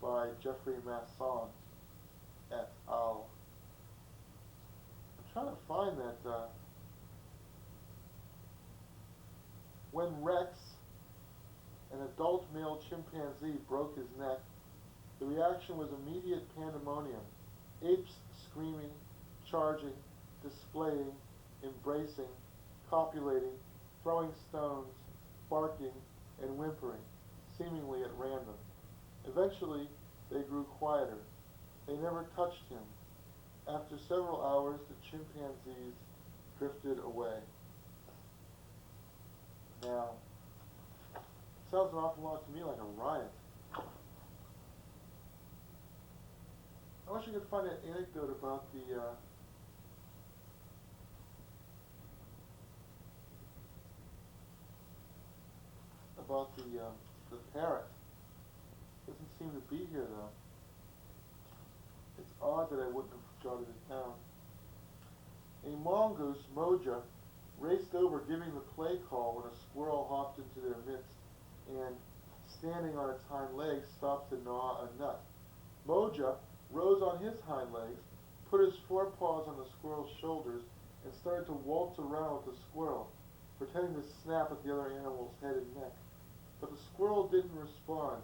by Jeffrey Masson et al. I'm trying to find that when Rex, an adult male chimpanzee, broke his neck, the reaction was immediate pandemonium. Apes screaming, charging, displaying, embracing, copulating, throwing stones, barking, and whimpering, seemingly at random. Eventually, they grew quieter. They never touched him. After several hours, the chimpanzees drifted away. Now, it sounds an awful lot to me like a riot. I wish I could find an anecdote about the parrot. Doesn't seem to be here though. It's odd that I wouldn't have jotted it down. A mongoose, Moja, raced over giving the play call when a squirrel hopped into their midst and, standing on its hind legs, stopped to gnaw a nut. Moja rose on his hind legs, put his forepaws on the squirrel's shoulders, and started to waltz around with the squirrel, pretending to snap at the other animal's head and neck. But the squirrel didn't respond,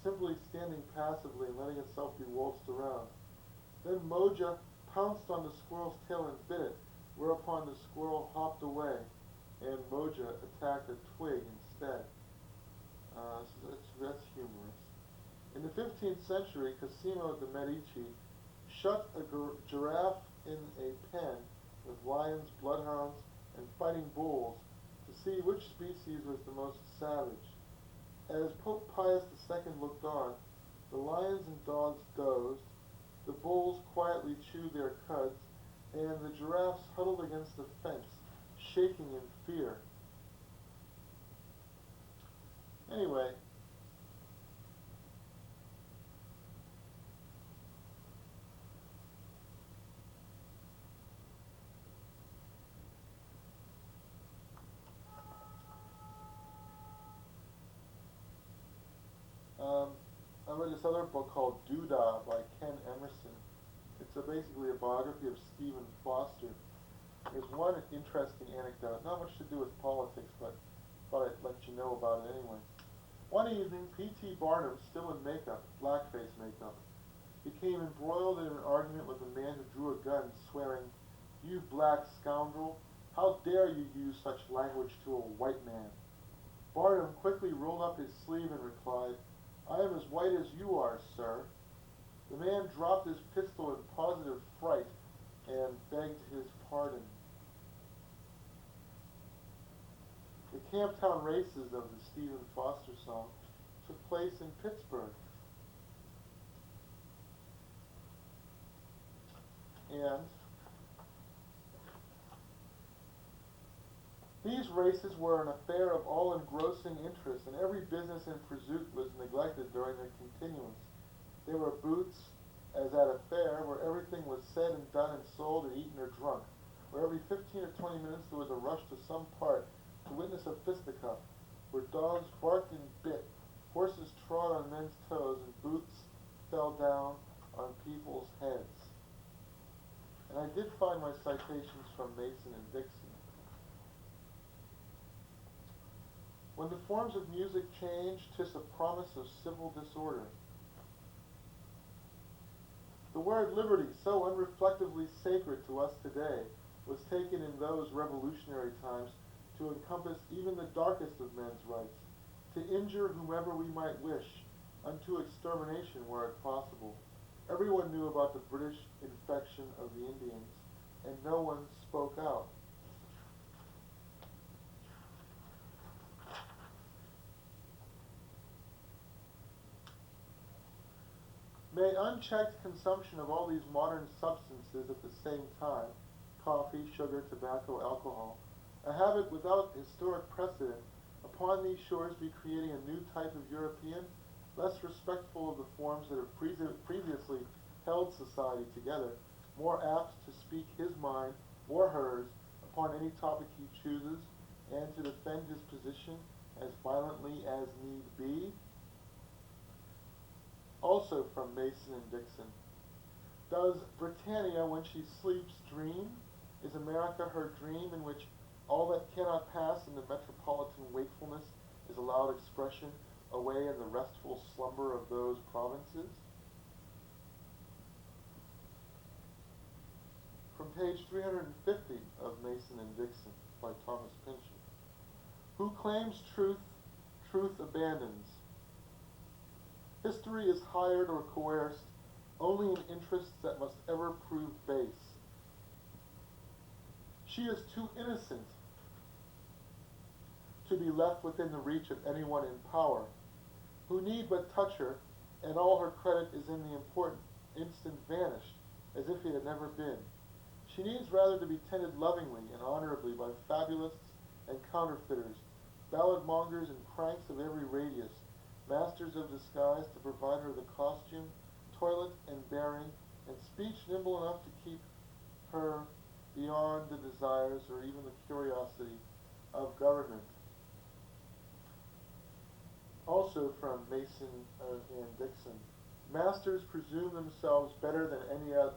simply standing passively and letting itself be waltzed around. Then Moja pounced on the squirrel's tail and bit it, whereupon the squirrel hopped away, and Moja attacked a twig instead. That's humorous. In the 15th century, Cosimo de' Medici shut a giraffe in a pen with lions, bloodhounds, and fighting bulls to see which species was the most savage. As Pope Pius II looked on, the lions and dogs dozed, the bulls quietly chewed their cuds, and the giraffes huddled against the fence, shaking in fear. Anyway, I read this other book called Doodah by Ken Emerson. It's basically a biography of Stephen Foster. There's one interesting anecdote, not much to do with politics, but thought I'd let you know about it anyway. One evening, P.T. Barnum, still in makeup, blackface makeup, became embroiled in an argument with a man who drew a gun, swearing, "You black scoundrel, how dare you use such language to a white man?" Barnum quickly rolled up his sleeve and replied, "I am as white as you are, sir." The man dropped his pistol in positive fright and begged his pardon. The Camptown races of the Stephen Foster song took place in Pittsburgh. And These races were an affair of all-engrossing interest, and every business and pursuit was neglected during their continuance. They were booths, as at a fair, where everything was said and done and sold and eaten or drunk, where every 15 or 20 minutes there was a rush to some part to witness a fisticuff, where dogs barked and bit, horses trod on men's toes, and boots fell down on people's heads. And I did find my citations from Mason and Dixon. When the forms of music change, 'tis a promise of civil disorder. The word liberty, so unreflectively sacred to us today, was taken in those revolutionary times to encompass even the darkest of men's rights, to injure whomever we might wish, unto extermination were it possible. Everyone knew about the British infection of the Indians, and no one spoke out. May unchecked consumption of all these modern substances at the same time, coffee, sugar, tobacco, alcohol, a habit without historic precedent, upon these shores be creating a new type of European, less respectful of the forms that have previously held society together, more apt to speak his mind or hers upon any topic he chooses, and to defend his position as violently as need be? Also from Mason and Dixon. Does Britannia, when she sleeps, dream? Is America her dream, in which all that cannot pass in the metropolitan wakefulness is allowed expression away in the restful slumber of those provinces? From page 350 of Mason and Dixon by Thomas Pynchon. Who claims truth, truth abandons. History is hired or coerced only in interests that must ever prove base. She is too innocent to be left within the reach of anyone in power, who need but touch her, and all her credit is in the important instant vanished, as if it had never been. She needs rather to be tended lovingly and honorably by fabulists and counterfeiters, ballad-mongers and cranks of every radius, masters of disguise to provide her the costume, toilet, and bearing, and speech nimble enough to keep her beyond the desires or even the curiosity of government. Also from Mason and Dixon. Masters presume themselves better than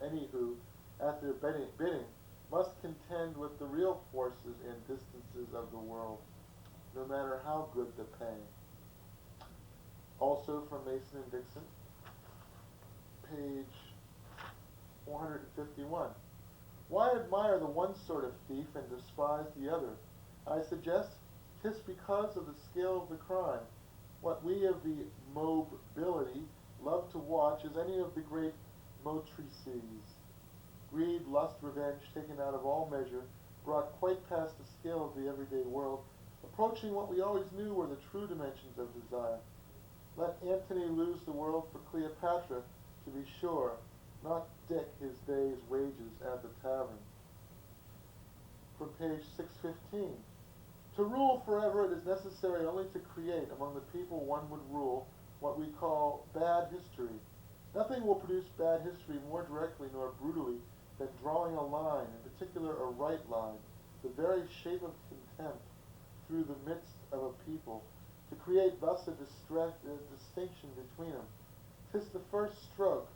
any who, at their bidding, must contend with the real forces and distances of the world, no matter how good the pay. Also from Mason and Dixon, page 451. Why admire the one sort of thief and despise the other? I suggest 'tis because of the scale of the crime. What we of the mobility love to watch is any of the great motrices. Greed, lust, revenge, taken out of all measure, brought quite past the scale of the everyday world, approaching what we always knew were the true dimensions of desire. Let Antony lose the world for Cleopatra, to be sure, not Dick his day's wages at the tavern. From page 615. To rule forever it is necessary only to create among the people one would rule what we call bad history. Nothing will produce bad history more directly nor brutally than drawing a line, in particular a right line, the very shape of contempt, through the midst of a people, to create thus a distinction between them. 'Tis the first stroke.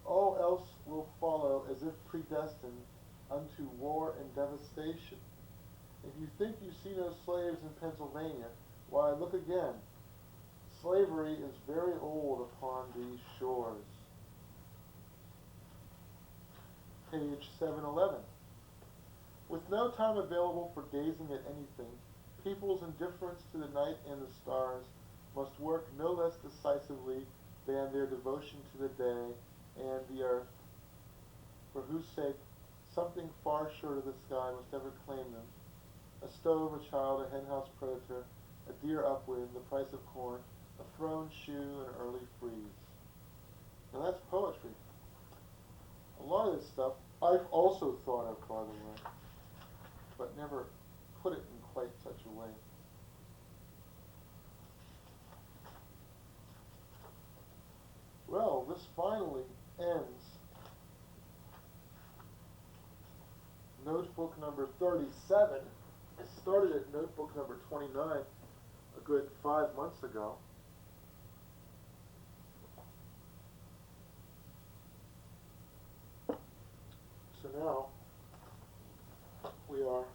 All else will follow as if predestined unto war and devastation. If you think you see no slaves in Pennsylvania, why, look again. Slavery is very old upon these shores. Page 711. With no time available for gazing at anything, people's indifference to the night and the stars must work no less decisively than their devotion to the day and the earth, for whose sake something far short of the sky must ever claim them. A stove, a child, a henhouse predator, a deer upwind, the price of corn, a thrown shoe, an early freeze. Now that's poetry. A lot of this stuff I've also thought of, by the way, but never put it in quite such a way. Well, this finally ends notebook number 37. I started at notebook number 29 a good 5 months ago. So now we are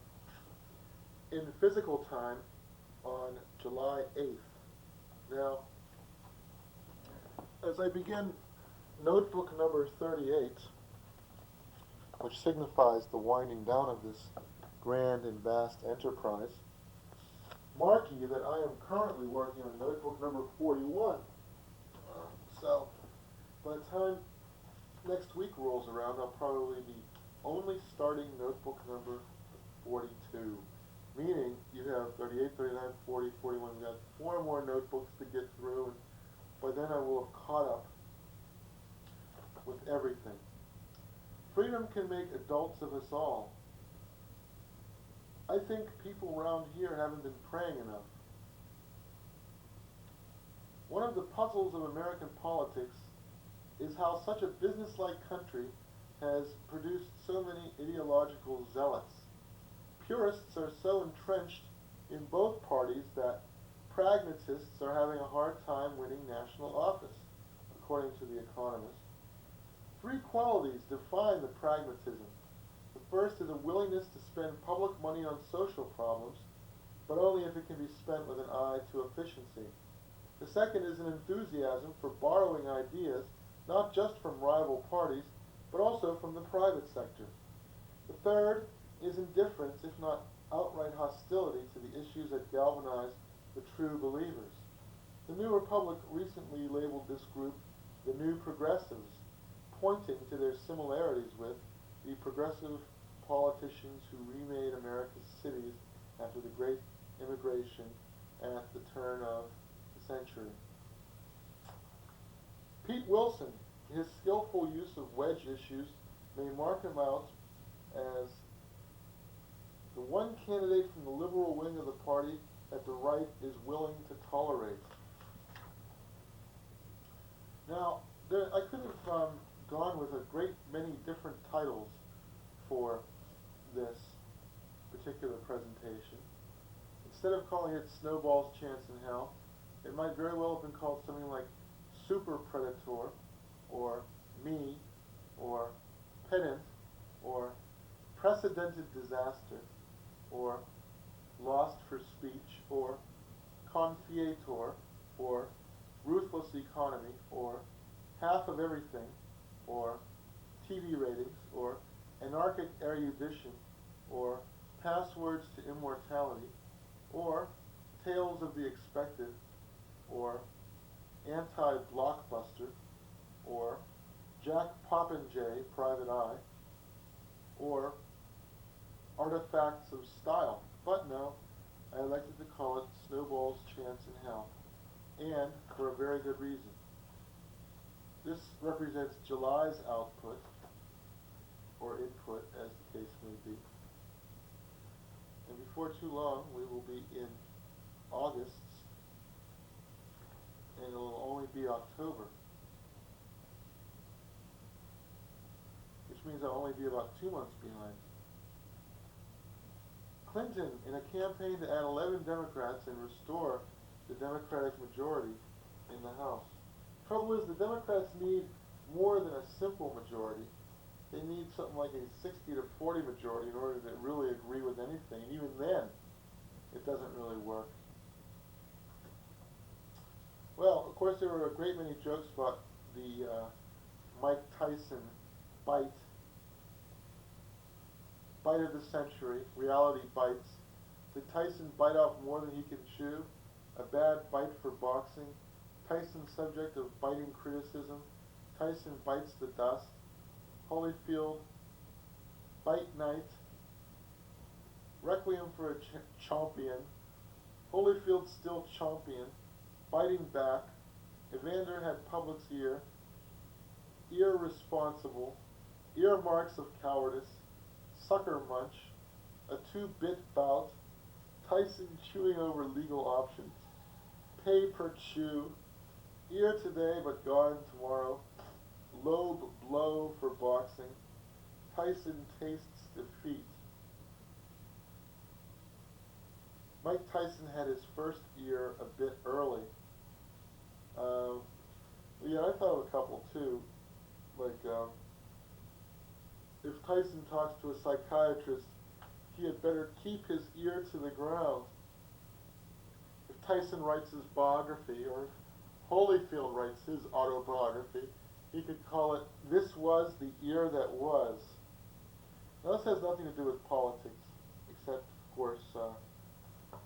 in physical time on July 8th. Now, as I begin notebook number 38, which signifies the winding down of this grand and vast enterprise, mark ye that I am currently working on notebook number 41. So, by the time next week rolls around, I'll probably be only starting notebook number 42. Meaning, you have 38, 39, 40, 41. We've got 4 more notebooks to get through, and by then I will have caught up with everything. Freedom can make adults of us all. I think people around here haven't been praying enough. One of the puzzles of American politics is how such a business-like country has produced so many ideological zealots. Purists are so entrenched in both parties that pragmatists are having a hard time winning national office, according to The Economist. 3 qualities define the pragmatism. The first is a willingness to spend public money on social problems, but only if it can be spent with an eye to efficiency. The second is an enthusiasm for borrowing ideas, not just from rival parties, but also from the private sector. The third is indifference, if not outright hostility, to the issues that galvanize the true believers. The New Republic recently labeled this group the New Progressives, pointing to their similarities with the progressive politicians who remade America's cities after the Great Immigration at the turn of the century. Pete Wilson, his skillful use of wedge issues may mark him out as the one candidate from the liberal wing of the party that the right is willing to tolerate. Now, I could have gone with a great many different titles for this particular presentation. Instead of calling it Snowball's Chance in Hell, it might very well have been called something like Super Predator, or Me, or Pedant, or Precedented Disaster, or Lost for Speech, or Confiator, or Ruthless Economy, or Half of Everything, or TV Ratings, or Anarchic Erudition, or Passwords to Immortality, or Tales of the Expected, or Anti-Blockbuster, or Jack Popinjay, Private Eye, or Artifacts of Style. But no, I elected to call it Snowball's Chance in Hell, and for a very good reason. This represents July's output, or input, as the case may be. And before too long, we will be in August, and it will only be October, which means I'll only be about 2 months behind. Clinton, in a campaign to add 11 Democrats and restore the Democratic majority in the House. Trouble is, the Democrats need more than a simple majority. They need something like a 60 to 40 majority in order to really agree with anything. And even then, it doesn't really work. Well, of course, there were a great many jokes about the Mike Tyson bite of the century, reality bites. Did Tyson bite off more than he can chew? A bad bite for boxing. Tyson subject of biting criticism. Tyson bites the dust. Holyfield, Bite Night. Requiem for a Champion. Holyfield still champion. Biting back. Evander had Public's ear. Irresponsible. Earmarks of cowardice. Sucker munch. A 2-bit bout. Tyson chewing over legal options. Pay per chew. Ear today but gone tomorrow. Lobe blow for boxing. Tyson tastes defeat. Mike Tyson had his first ear a bit early. Yeah, I thought of a couple too. Like, if Tyson talks to a psychiatrist, he had better keep his ear to the ground. If Tyson writes his biography, or if Holyfield writes his autobiography, he could call it, "This Was the Ear That Was." Now, this has nothing to do with politics, except, of course,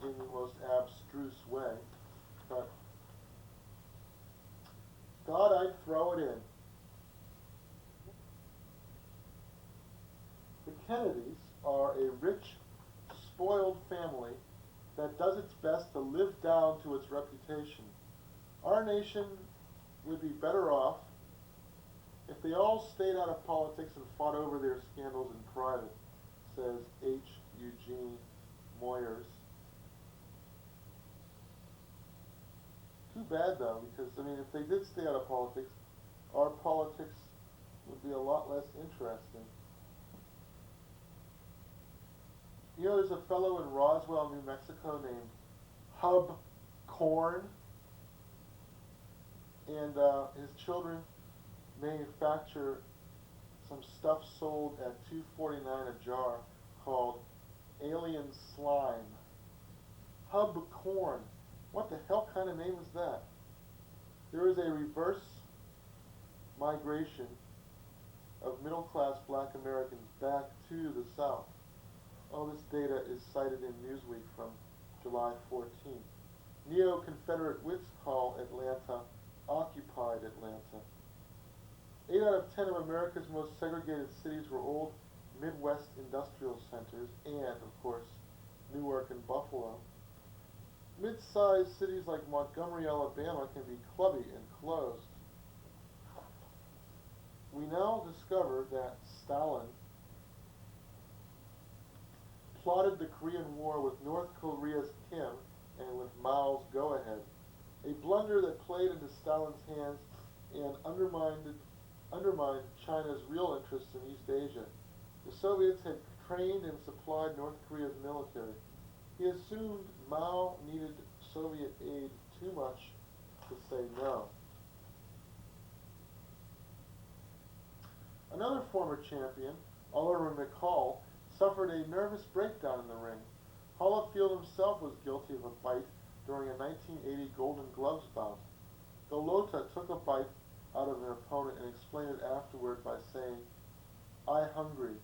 in the most abstruse way. But, God, I'd throw it in. The Kennedys are a rich, spoiled family that does its best to live down to its reputation. Our nation would be better off if they all stayed out of politics and fought over their scandals in private, says H. Eugene Moyers. Too bad, though, because, I mean, if they did stay out of politics, our politics would be a lot less interesting. You know, there's a fellow in Roswell, New Mexico named Hub Corn, and his children manufacture some stuff sold at $2.49 a jar called Alien Slime. Hub Corn. What the hell kind of name is that? There is a reverse migration of middle-class black Americans back to the South. All this data is cited in Newsweek from July 14th. Neo-Confederate wits call Atlanta occupied Atlanta. 8 out of 10 of America's most segregated cities were old Midwest industrial centers and, of course, Newark and Buffalo. Mid-sized cities like Montgomery, Alabama can be clubby and closed. We now discover that Stalin plotted the Korean War with North Korea's Kim and with Mao's go-ahead, a blunder that played into Stalin's hands and undermined China's real interests in East Asia. The Soviets had trained and supplied North Korea's military. He assumed Mao needed Soviet aid too much to say no. Another former champion, Oliver McCall, suffered a nervous breakdown in the ring. Holyfield himself was guilty of a bite during a 1980 Golden Gloves bout. Golota took a bite out of an opponent and explained it afterward by saying, "I hungry."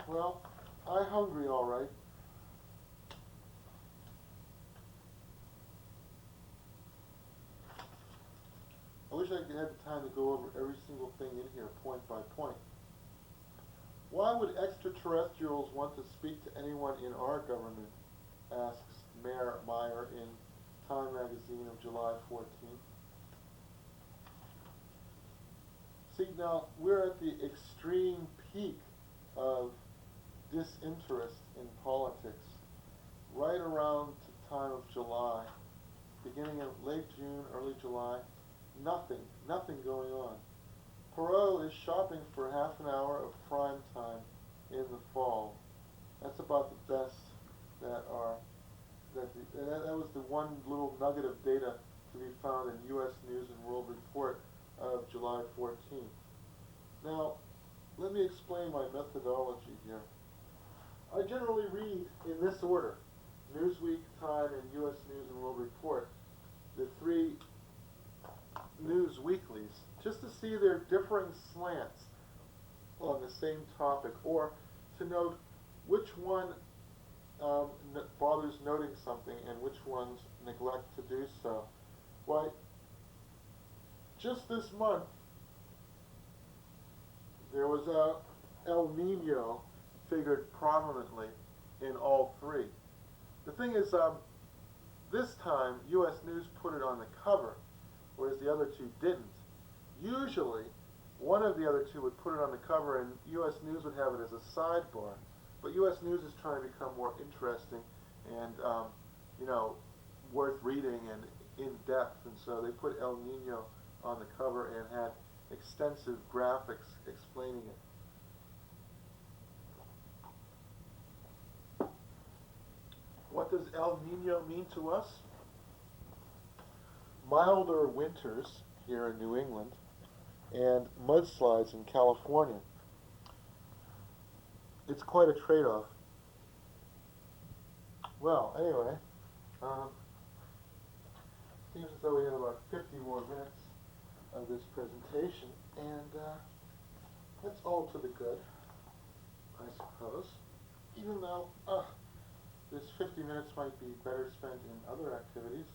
Well, I hungry, all right. I wish I could have the time to go over every single thing in here point by point. Why would extraterrestrials want to speak to anyone in our government? Asks Mayor Meyer in Time magazine of July 14th. See, now, we're at the extreme peak of disinterest in politics, right around the time of July, beginning of late June, early July, nothing going on. Perot is shopping for half an hour of prime time in the fall. That's about the best that was the one little nugget of data to be found in U.S. News and World Report of July 14th. Now, let me explain my methodology here. I generally read in this order: Newsweek, Time, and U.S. News and World Report, the three news weeklies, just to see their differing slants on the same topic, or to note which one bothers noting something and which ones neglect to do so. Why, just this month, there was a El Nino figured prominently in all three. The thing is, this time, U.S. News put it on the cover. whereas the other two didn't. Usually, one of the other two would put it on the cover and U.S. News would have it as a sidebar. But U.S. News is trying to become more interesting and, worth reading and in-depth, and so they put El Nino on the cover and had extensive graphics explaining it. What does El Nino mean to us? Milder winters here in New England and mudslides in California. It's quite a trade-off. Well, anyway, seems as though we have about 50 more minutes of this presentation, and that's all to the good, I suppose. Even though this 50 minutes might be better spent in other activities,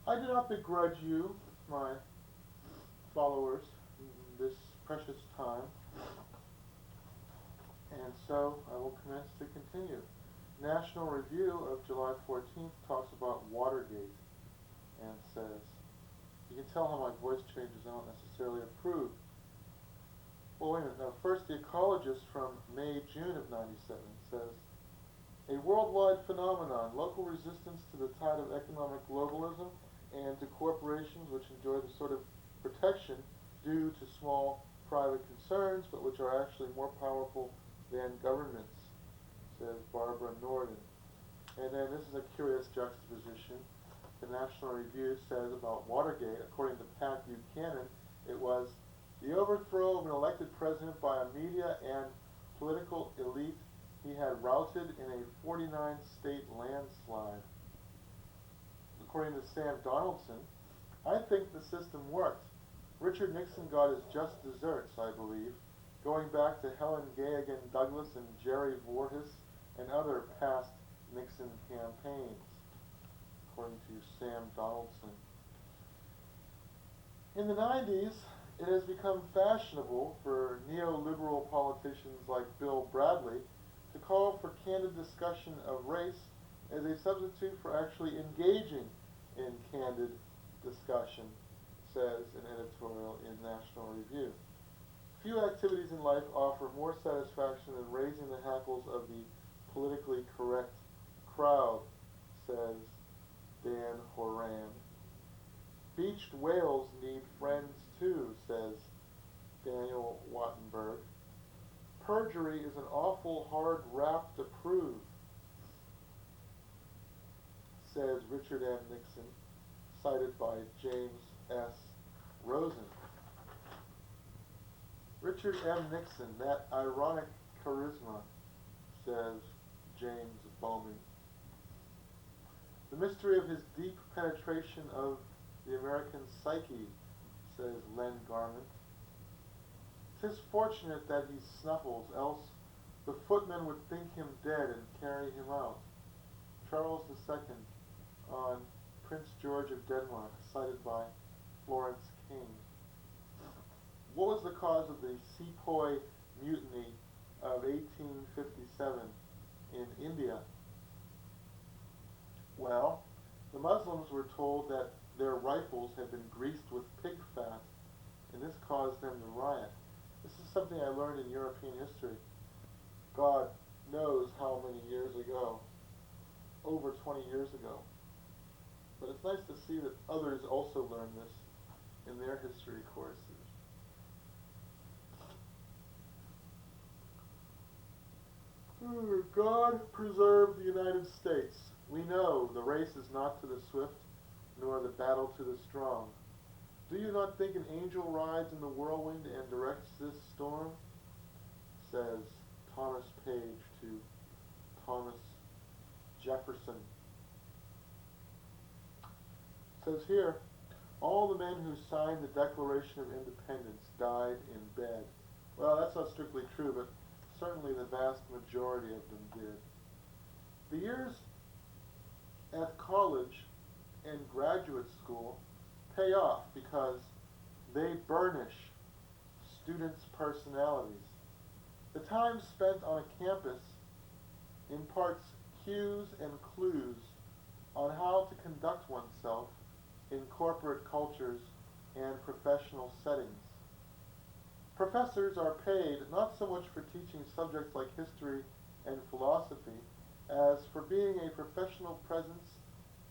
I do not begrudge you, my followers, this precious time, and so I will commence to continue. National Review of July 14th talks about Watergate and says, you can tell how my voice changes, I don't necessarily approve. Well, wait a minute. Now, first, The Ecologist from May, June of 97 says, a worldwide phenomenon, local resistance to the tide of economic globalism and to corporations which enjoy the sort of protection due to small private concerns, but which are actually more powerful than governments, says Barbara Norden. And then this is a curious juxtaposition. The National Review says about Watergate, according to Pat Buchanan, it was the overthrow of an elected president by a media and political elite he had routed in a 49-state landslide. According to Sam Donaldson, I think the system worked. Richard Nixon got his just desserts, I believe, going back to Helen Gayagan Douglas and Jerry Voorhis and other past Nixon campaigns, according to Sam Donaldson. In the 90s, it has become fashionable for neoliberal politicians like Bill Bradley to call for candid discussion of race as a substitute for actually engaging in candid discussion, says an editorial in National Review. Few activities in life offer more satisfaction than raising the hackles of the politically correct crowd, says Dan Horan. Beached whales need friends too, says Daniel Wattenberg. Perjury is an awful hard rap to prove, says Richard M. Nixon, cited by James S. Rosen. Richard M. Nixon, that ironic charisma, says James Bowman. The mystery of his deep penetration of the American psyche, says Len Garment. 'Tis fortunate that he snuffles, else the footmen would think him dead and carry him out. Charles II on Prince George of Denmark, cited by Florence King. What was the cause of the Sepoy Mutiny of 1857 in India? Well, the Muslims were told that their rifles had been greased with pig fat, and this caused them to riot. This is something I learned in European history. God knows how many years ago, over 20 years ago. But it's nice to see that others also learn this in their history courses. God preserve the United States. We know the race is not to the swift, nor the battle to the strong. Do you not think an angel rides in the whirlwind and directs this storm? Says Thomas Page to Thomas Jefferson. Says here, all the men who signed the Declaration of Independence died in bed. Well, that's not strictly true, but certainly the vast majority of them did. The years at college and graduate school pay off because they burnish students' personalities. The time spent on a campus imparts cues and clues on how to conduct oneself in corporate cultures and professional settings. Professors are paid not so much for teaching subjects like history and philosophy as for being a professional presence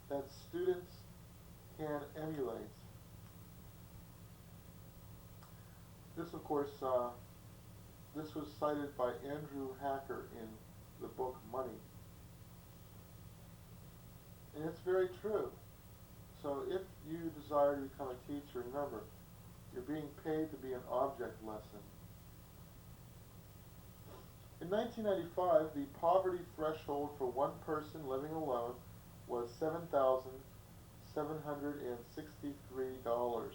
that students can emulate. This, of course, this was cited by Andrew Hacker in the book Money. And it's very true. So if you desire to become a teacher, remember, you're being paid to be an object lesson. In 1995, the poverty threshold for one person living alone was $7,763.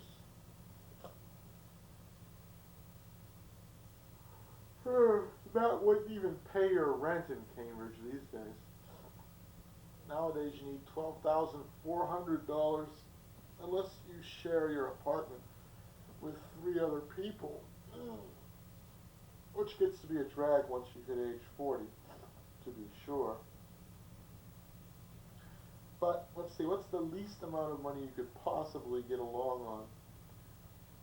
That wouldn't even pay your rent in Cambridge these days. Nowadays you need $12,400 unless you share your apartment with 3 other people, which gets to be a drag once you hit age 40, to be sure. But let's see, what's the least amount of money you could possibly get along on,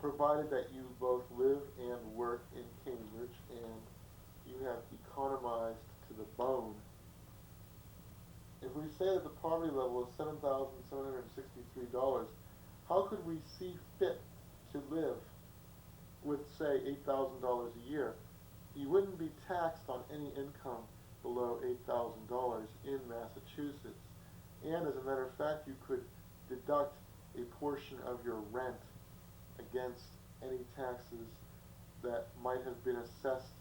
provided that you both live and work in Cambridge and you have economized to the bone. If we say that the poverty level is $7,763, how could we see fit to live with, say, $8,000 a year? You wouldn't be taxed on any income below $8,000 in Massachusetts. And as a matter of fact, you could deduct a portion of your rent against any taxes that might have been assessed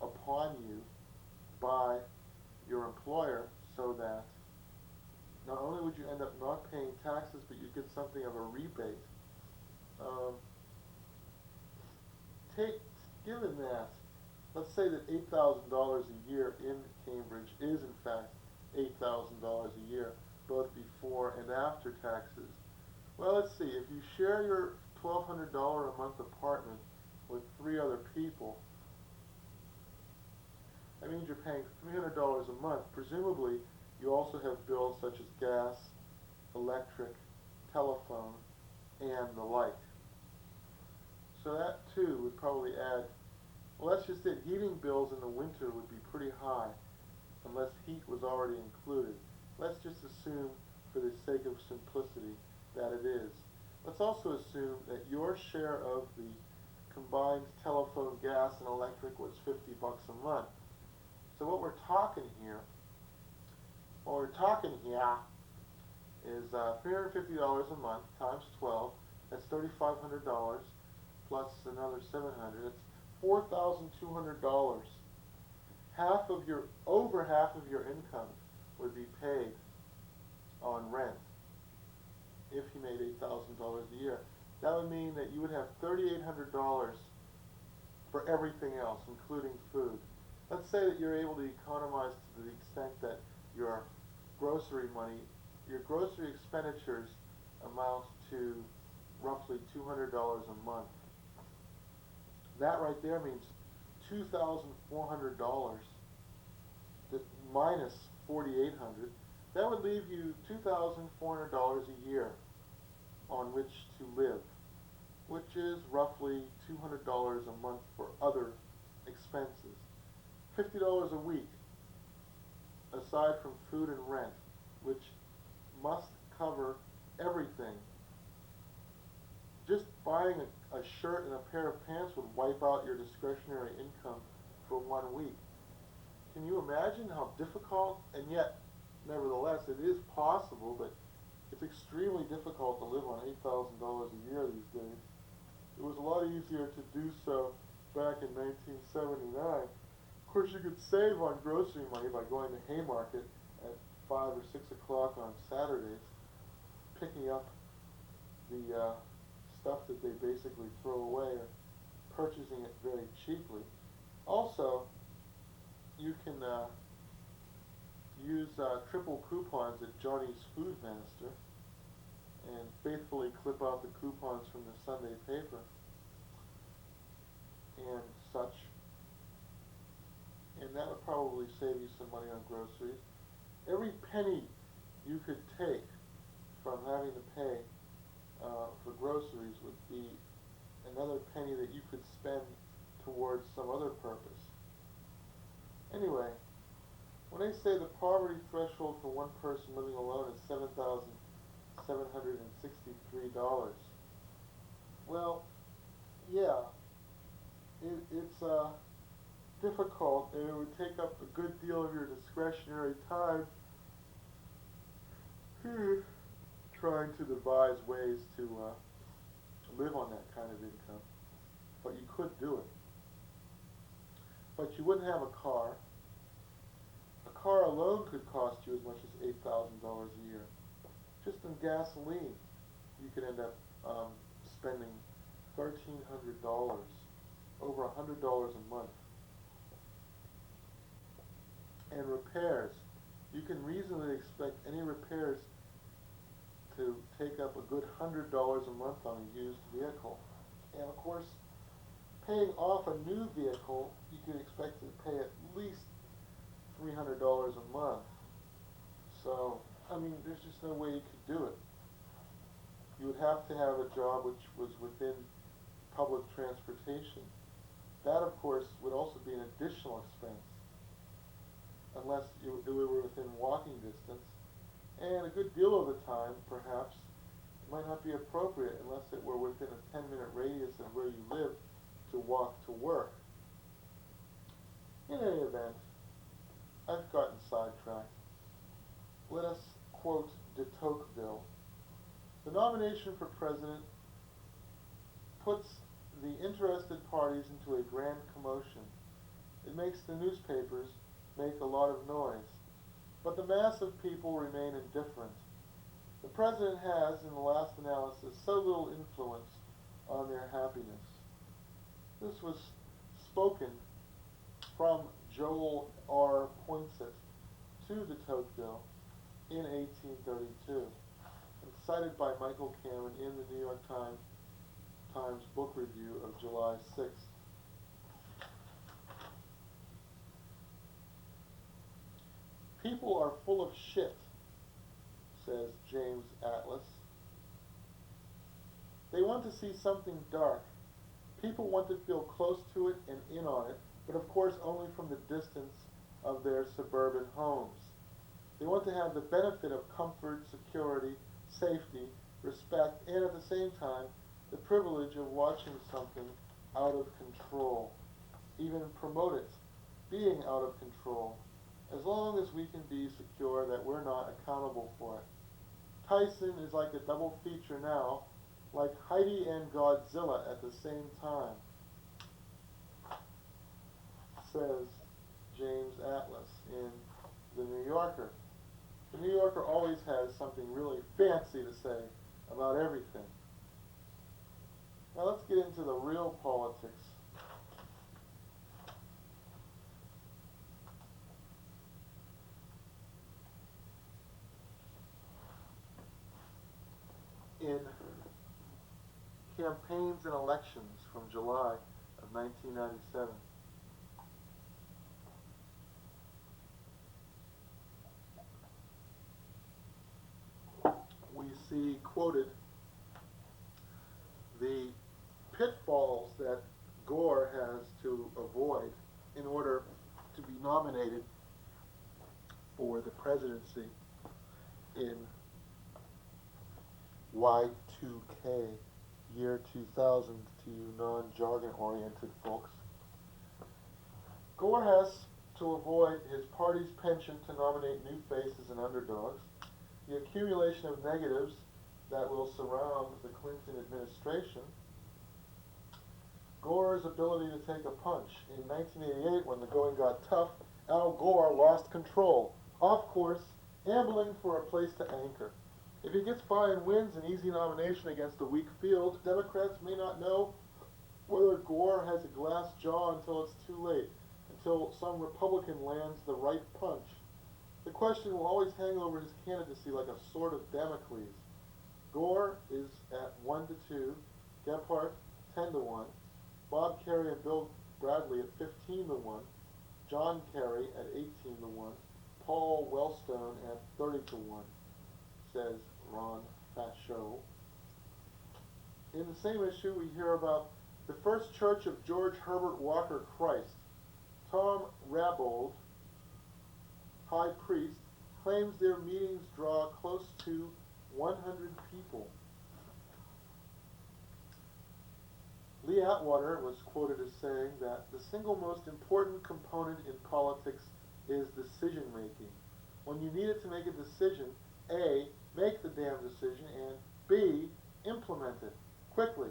upon you by your employer, so that not only would you end up not paying taxes, but you'd get something of a rebate. Given that, let's say that $8,000 a year in Cambridge is in fact $8,000 a year, both before and after taxes. Well, let's see, if you share your $1,200 a month apartment with 3 other people, that means you're paying $300 a month. Presumably, you also have bills such as gas, electric, telephone, and the like. So that too would probably add, well, that's just it. Heating bills in the winter would be pretty high unless heat was already included. Let's just assume, for the sake of simplicity, that it is. Let's also assume that your share of the combined telephone, gas, and electric was $50 a month. So what we're talking here is $350 a month times 12. That's $3,500 plus another $700. It's $4,200. Over half of your income would be paid on rent if you made $8,000 a year. That would mean that you would have $3,800 for everything else, including food. Let's say that you're able to economize to the extent that your grocery expenditures amount to roughly $200 a month. That right there means $2,400 minus $4,800. That would leave you $2,400 a year on which to live, which is roughly $200 a month for other expenses. $50 a week, aside from food and rent, which must cover everything. Just buying a shirt and a pair of pants would wipe out your discretionary income for 1 week. Can you imagine how difficult, and yet, nevertheless, it is possible, but it's extremely difficult to live on $8,000 a year these days. It was a lot easier to do so back in 1979. Of course, you could save on grocery money by going to Haymarket at 5 or 6 o'clock on Saturdays, picking up the stuff that they basically throw away or purchasing it very cheaply. Also, you can use triple coupons at Johnny's Food Master and faithfully clip out the coupons from the Sunday paper and such. And that would probably save you some money on groceries. Every penny you could take from having to pay for groceries would be another penny that you could spend towards some other purpose. Anyway, when they say the poverty threshold for one person living alone is $7,763, well, yeah, it's difficult, and it would take up a good deal of your discretionary time trying to devise ways to live on that kind of income. But you could do it. But you wouldn't have a car. A car alone could cost you as much as $8,000 a year. Just in gasoline, you could end up spending $1,300, over $100 a month. And repairs, you can reasonably expect any repairs to take up a good $100 a month on a used vehicle. And of course, paying off a new vehicle, you can expect to pay at least $300 a month. So, I mean, there's just no way you could do it. You would have to have a job which was within public transportation. That, of course, would also be an additional expense, unless it were within walking distance. And a good deal of the time, perhaps, it might not be appropriate unless it were within a 10-minute radius of where you live to walk to work. In any event, I've gotten sidetracked. Let us quote de Tocqueville. The nomination for president puts the interested parties into a grand commotion. It makes the newspapers make a lot of noise. But the mass of people remain indifferent. The president has, in the last analysis, so little influence on their happiness. This was spoken from Joel R. Poinsett to de Tocqueville in 1832, and cited by Michael Cameron in the New York Times book review of July 6th. People are full of shit, says James Atlas. They want to see something dark. People want to feel close to it and in on it, but of course only from the distance of their suburban homes. They want to have the benefit of comfort, security, safety, respect, and at the same time, the privilege of watching something out of control. Even promote it, being out of control, as long as we can be secure that we're not accountable for it. Tyson is like a double feature now, like Heidi and Godzilla at the same time, says James Atlas in The New Yorker. The New Yorker always has something really fancy to say about everything. Now let's get into the real politics. In campaigns and elections from July of 1997, we see quoted the pitfalls that Gore has to avoid in order to be nominated for the presidency in Y2K, year 2000, to you non-jargon-oriented folks. Gore has to avoid his party's penchant to nominate new faces and underdogs, the accumulation of negatives that will surround the Clinton administration, Gore's ability to take a punch. In 1988, when the going got tough, Al Gore lost control, off course, ambling for a place to anchor. If he gets by and wins an easy nomination against a weak field, Democrats may not know whether Gore has a glass jaw until it's too late, until some Republican lands the right punch. The question will always hang over his candidacy like a sword of Damocles. Gore is at 1-2, Gephardt 10-1, Bob Kerrey and Bill Bradley at 15-1, John Kerry at 18-1, Paul Wellstone at 30-1, says Ron Fascio. In the same issue, we hear about the First Church of George Herbert Walker Christ. Tom Rabold, high priest, claims their meetings draw close to 100 people. Lee Atwater was quoted as saying that the single most important component in politics is decision making. When you need it to make a decision, A, make the damn decision, and B, implement it quickly.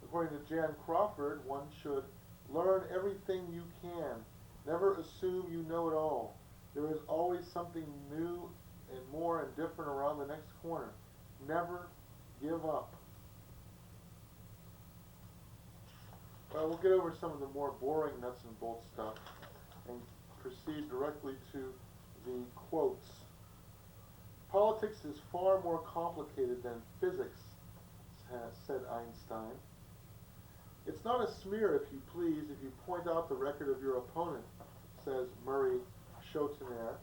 According to Jan Crawford, one should learn everything you can. Never assume you know it all. There is always something new and more and different around the next corner. Never give up. Well, we'll get over some of the more boring nuts and bolts stuff and proceed directly to the quotes. Politics is far more complicated than physics, said Einstein. It's not a smear, if you please, if you point out the record of your opponent, says Murray Chotener,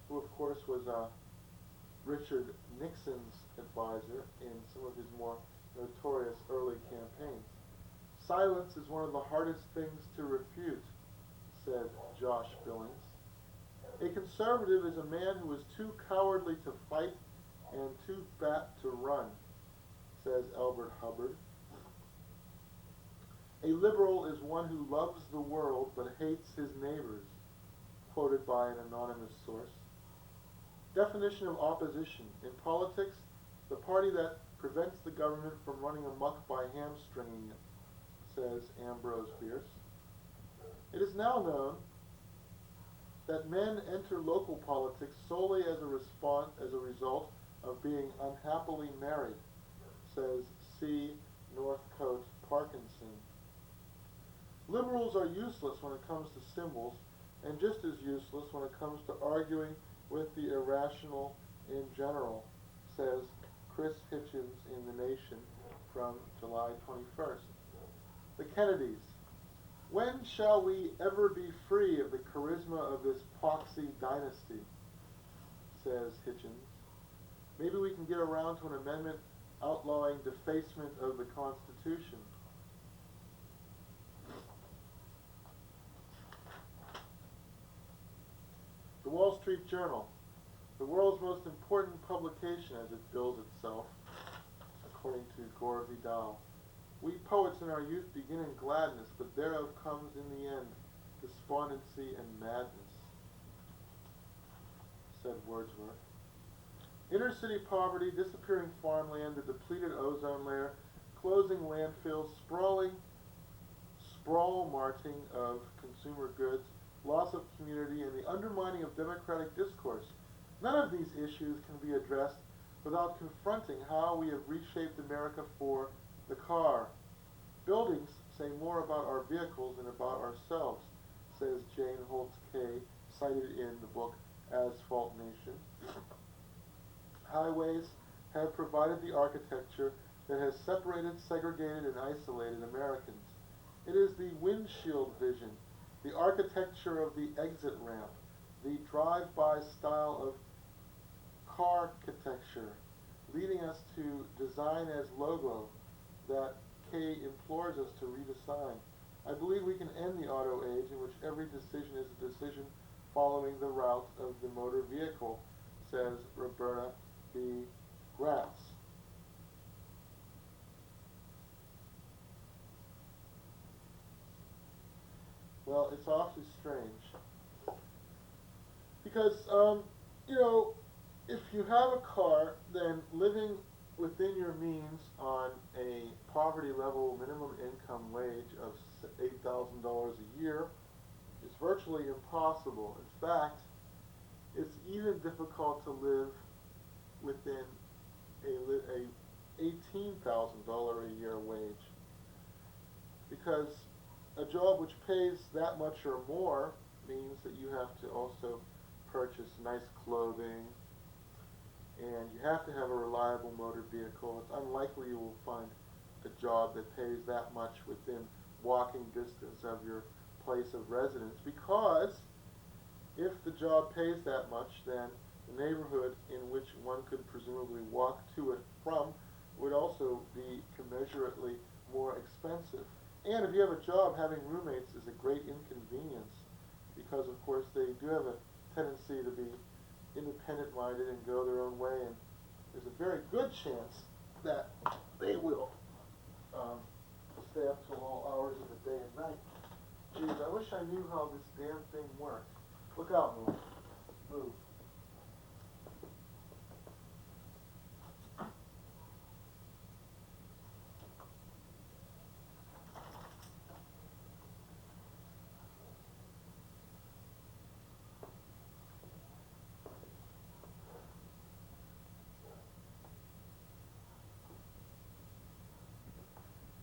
who of course was Richard Nixon's advisor in some of his more notorious early campaigns. Silence is one of the hardest things to refute, said Josh Billings. A conservative is a man who is too cowardly to fight and too fat to run, says Elbert Hubbard. A liberal is one who loves the world but hates his neighbors, quoted by an anonymous source. Definition of opposition. In politics, the party that prevents the government from running amok by hamstringing it, says Ambrose Bierce. It is now known that men enter local politics solely as a result of being unhappily married, says C. Northcote Parkinson. Liberals are useless when it comes to symbols, and just as useless when it comes to arguing with the irrational in general, says Chris Hitchens in The Nation from July 21st. The Kennedys. When shall we ever be free of the charisma of this poxy dynasty, says Hitchens. Maybe we can get around to an amendment outlawing defacement of the Constitution. The Wall Street Journal, the world's most important publication as it bills itself, according to Gore Vidal. We poets in our youth begin in gladness, but thereof comes in the end despondency and madness, said Wordsworth. Inner city poverty, disappearing farmland, the depleted ozone layer, closing landfills, sprawl-marting of consumer goods, loss of community, and the undermining of democratic discourse. None of these issues can be addressed without confronting how we have reshaped America for the car. Buildings say more about our vehicles than about ourselves, says Jane Holtz Kay, cited in the book Asphalt Nation. Highways have provided the architecture that has separated, segregated, and isolated Americans. It is the windshield vision, the architecture of the exit ramp, the drive-by style of car-architecture, leading us to design as logo that Kay implores us to redesign. I believe we can end the auto age in which every decision is a decision following the route of the motor vehicle, says Roberta B. Gratz. Well, it's awfully strange. Because, if you have a car, then living within your means on a poverty level minimum income wage of $8,000 a year is virtually impossible. In fact, it's even difficult to live within a $18,000 a year wage, because a job which pays that much or more means that you have to also purchase nice clothing, and you have to have a reliable motor vehicle. It's unlikely you will find a job that pays that much within walking distance of your place of residence, because if the job pays that much, then the neighborhood in which one could presumably walk to it from would also be commensurately more expensive. And if you have a job, having roommates is a great inconvenience because, of course, they do have a tendency to be independent-minded and go their own way, and there's a very good chance that they will stay up till all hours of the day and night. Geez, I wish I knew how this damn thing worked. Look out, Move. Move.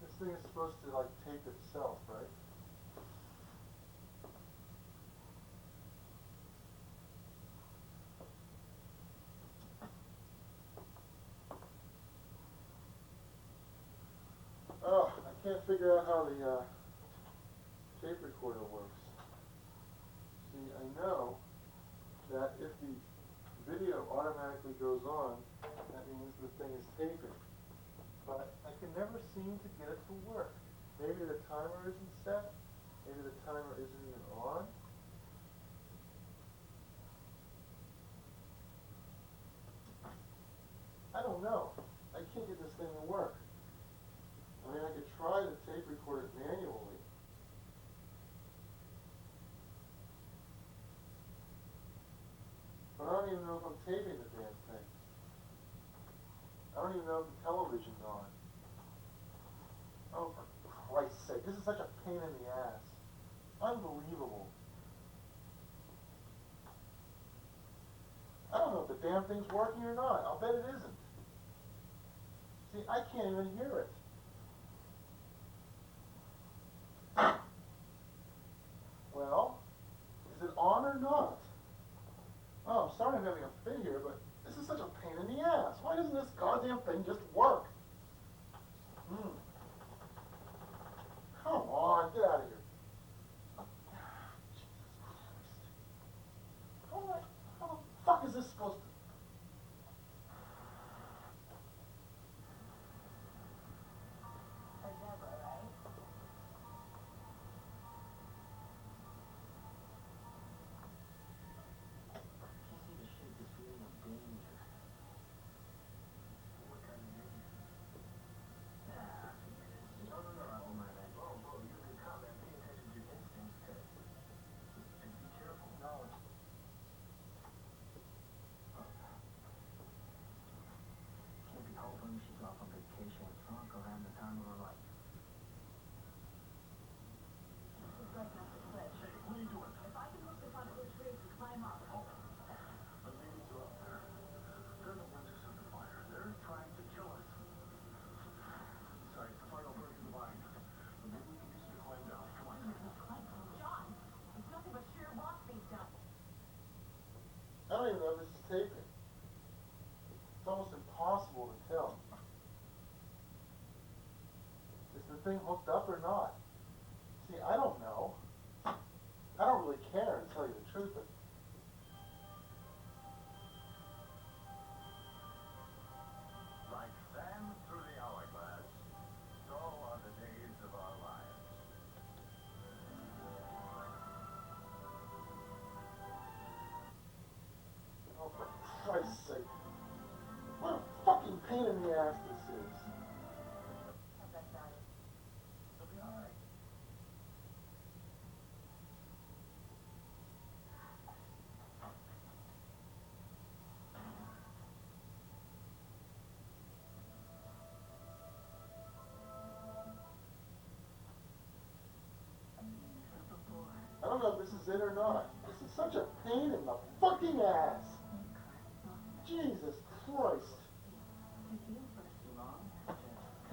This thing is supposed to, like, tape itself, right? Oh, I can't figure out how the tape recorder works. See, I know that if the video automatically goes on, that means the thing is taping. But I can never seem to get it to work. Maybe the timer isn't set. Maybe the timer isn't even on. I don't know. I can't get this thing to work. I mean, I could try to tape record it manually. But I don't even know if I'm taping the damn thing. I don't even know if the television's on. Oh, for Christ's sake, this is such a pain in the ass. Unbelievable. I don't know if the damn thing's working or not. I'll bet it isn't. See, I can't even hear it. Well, is it on or not? Oh, I'm sorry I'm having a fit here, but this is such a pain in the ass. Why doesn't this goddamn thing just work? Come on, get out of here. Jesus Christ. How the fuck is this supposed to...
She's off on vacation with Frank around the time of her life. She's breaking up the cliff. Hey, what are you doing? If I can hook this onto this rig to climb up. Oh, but ladies are up there. They're the ones who set the fire. They're trying to kill us. Sorry, the fire don't burn through the vine. But maybe we can use it to climb down. Come on.
John, it's nothing but sheer rock face down.
I don't even know if this is taping. It's almost impossible to tell. Is the thing hooked up or not? See, I don't know. I don't really care, to tell you the truth, but...
Like sand through the hourglass, so are the days of our lives.
Oh, for Christ's sake. What a fucking pain in the ass this is.
It'll be all right.
I don't know if this is it or not. This is such a pain in the fucking ass. Jesus Christ.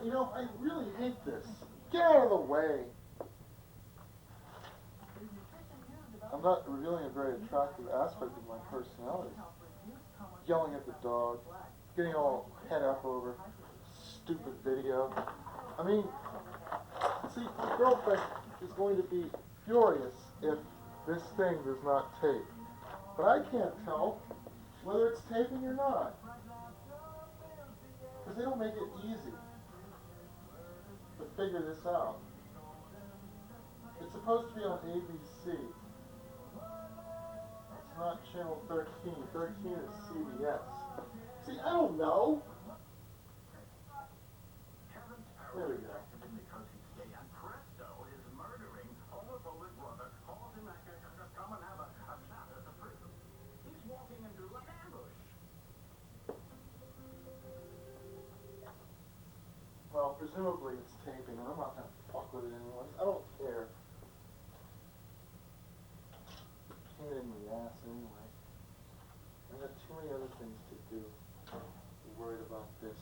You know, I really hate this. Get out of the way. I'm not revealing a very attractive aspect of my personality. Yelling at the dog, getting all head up over stupid video. I mean, see, my girlfriend is going to be furious if this thing does not tape. But I can't tell whether it's taping or not. Because they don't make it easy to figure this out. It's supposed to be on ABC. It's not channel 13. 13 is CBS. See, I don't know. There we go.
Because he's gay, and presto, is murdering homophobic brother, calls him back to come and have a chat at the prison. He's walking into an ambush.
Well, presumably it's taping, and I'm not going to fuck with it anyways. I don't care. Pain in the ass anyway. I got too many other things to do. I'm worried about this.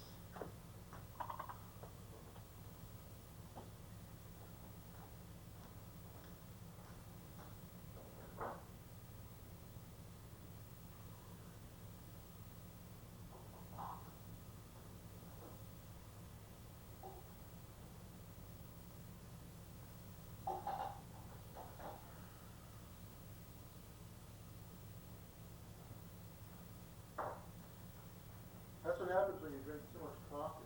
That's what happens when you drink too much coffee.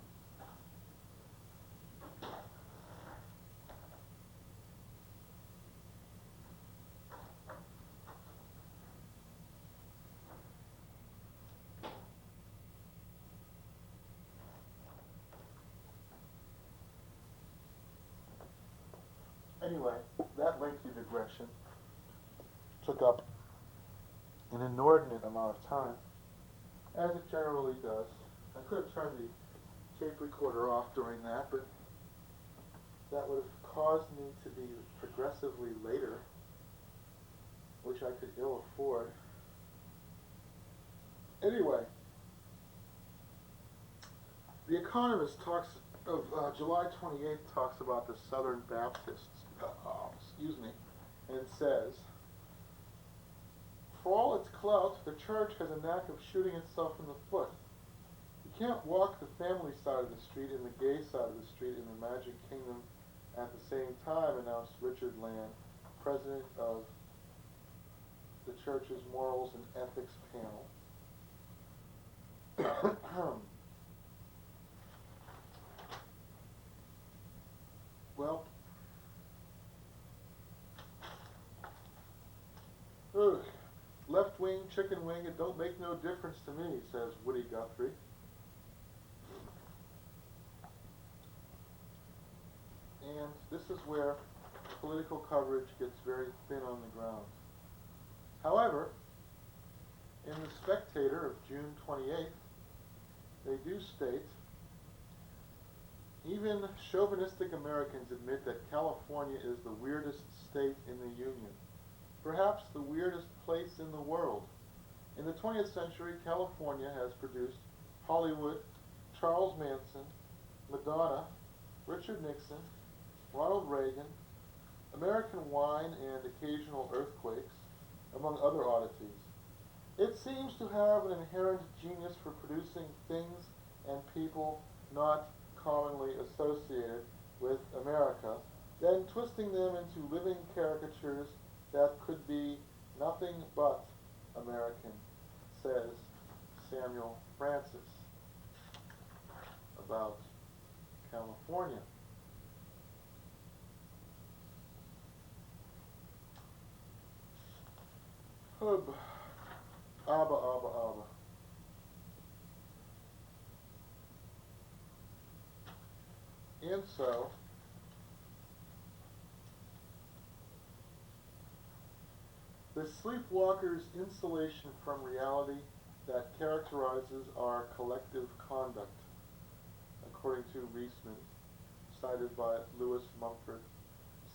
Anyway, that lengthy digression took up an inordinate amount of time, as it generally does. I could have turned the tape recorder off during that, but that would have caused me to be progressively later, which I could ill afford. Anyway, The Economist talks of July 28th talks about the Southern Baptists, and says, for all its clout, the church has a knack of shooting itself in the foot. You can't walk the family side of the street and the gay side of the street in the Magic Kingdom at the same time, announced Richard Land, president of the church's Morals and Ethics panel. Well, left wing, chicken wing, it don't make no difference to me, says Woody Guthrie. And this is where political coverage gets very thin on the ground. However, in The Spectator of June 28th, they do state, even chauvinistic Americans admit that California is the weirdest state in the Union, perhaps the weirdest place in the world. In the 20th century, California has produced Hollywood, Charles Manson, Madonna, Richard Nixon, Ronald Reagan, American wine and occasional earthquakes, among other oddities. It seems to have an inherent genius for producing things and people not commonly associated with America, then twisting them into living caricatures that could be nothing but American, says Samuel Francis about California. Hub, Abba, Abba, Abba. And so, the sleepwalker's insulation from reality that characterizes our collective conduct, according to Reisman, cited by Lewis Mumford,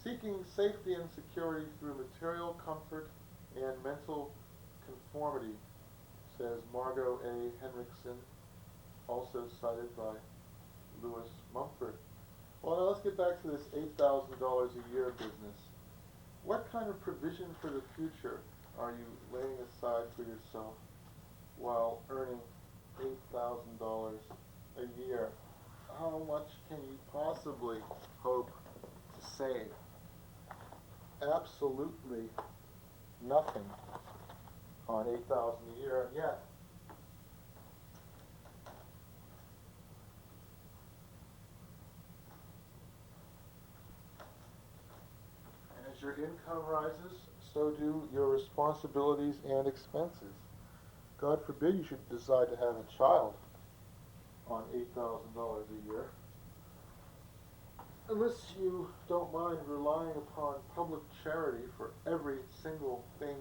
seeking safety and security through material comfort and mental conformity, says Margot A. Henriksen, also cited by Lewis Mumford. Well, now let's get back to this $8,000 a year business. What kind of provision for the future are you laying aside for yourself while earning $8,000 a year? How much can you possibly hope to save? Absolutely nothing on $8,000 a year, and yet your income rises, so do your responsibilities and expenses. God forbid you should decide to have a child on $8,000 a year. Unless you don't mind relying upon public charity for every single thing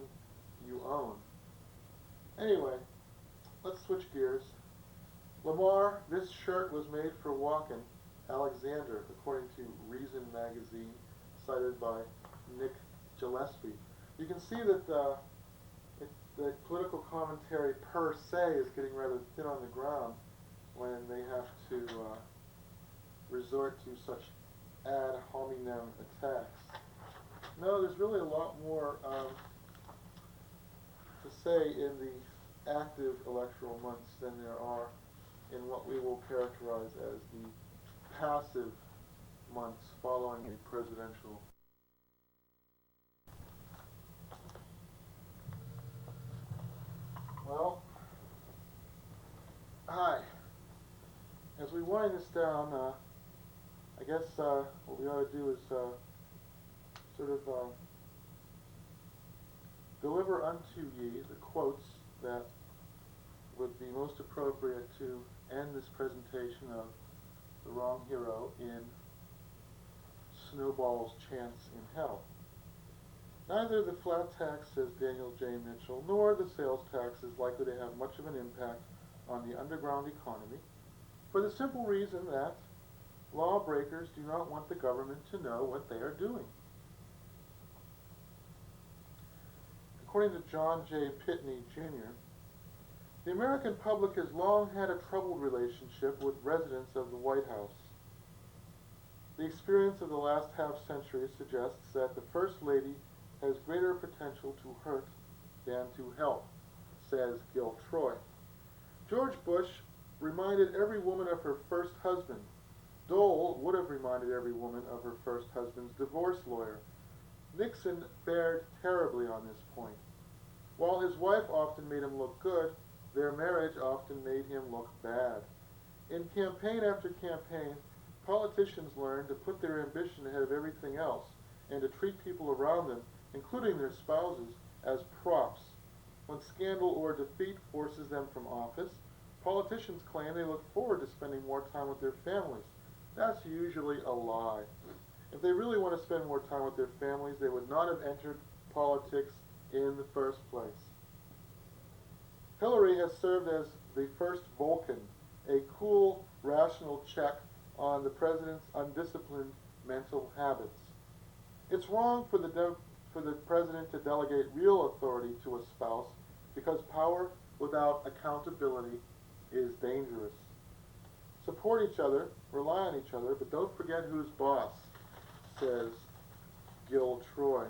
you own. Anyway, let's switch gears. Lamar, this shirt was made for Walken Alexander, according to Reason magazine, cited by Nick Gillespie. You can see that the political commentary per se is getting rather thin on the ground when they have to resort to such ad hominem attacks. No, there's really a lot more to say in the active electoral months than there are in what we will characterize as the passive months following a presidential. Well, hi. As we wind this down, I guess what we ought to do is sort of deliver unto ye the quotes that would be most appropriate to end this presentation of The Wrong Hero in Snowball's Chance in Hell. Neither the flat tax, says Daniel J. Mitchell, nor the sales tax is likely to have much of an impact on the underground economy, for the simple reason that lawbreakers do not want the government to know what they are doing. According to John J. Pitney, Jr., the American public has long had a troubled relationship with residents of the White House. The experience of the last half-century suggests that the First Lady has greater potential to hurt than to help, says Gil Troy. George Bush reminded every woman of her first husband. Dole would have reminded every woman of her first husband's divorce lawyer. Nixon fared terribly on this point. While his wife often made him look good, their marriage often made him look bad. In campaign after campaign, politicians learned to put their ambition ahead of everything else and to treat people around them, including their spouses, as props. When scandal or defeat forces them from office, politicians claim they look forward to spending more time with their families. That's usually a lie. If they really want to spend more time with their families, they would not have entered politics in the first place. Hillary has served as the first Vulcan, a cool, rational check on the president's undisciplined mental habits. It's wrong for the president to delegate real authority to a spouse because power without accountability is dangerous. Support each other, rely on each other, but don't forget who's boss, says Gil Troy.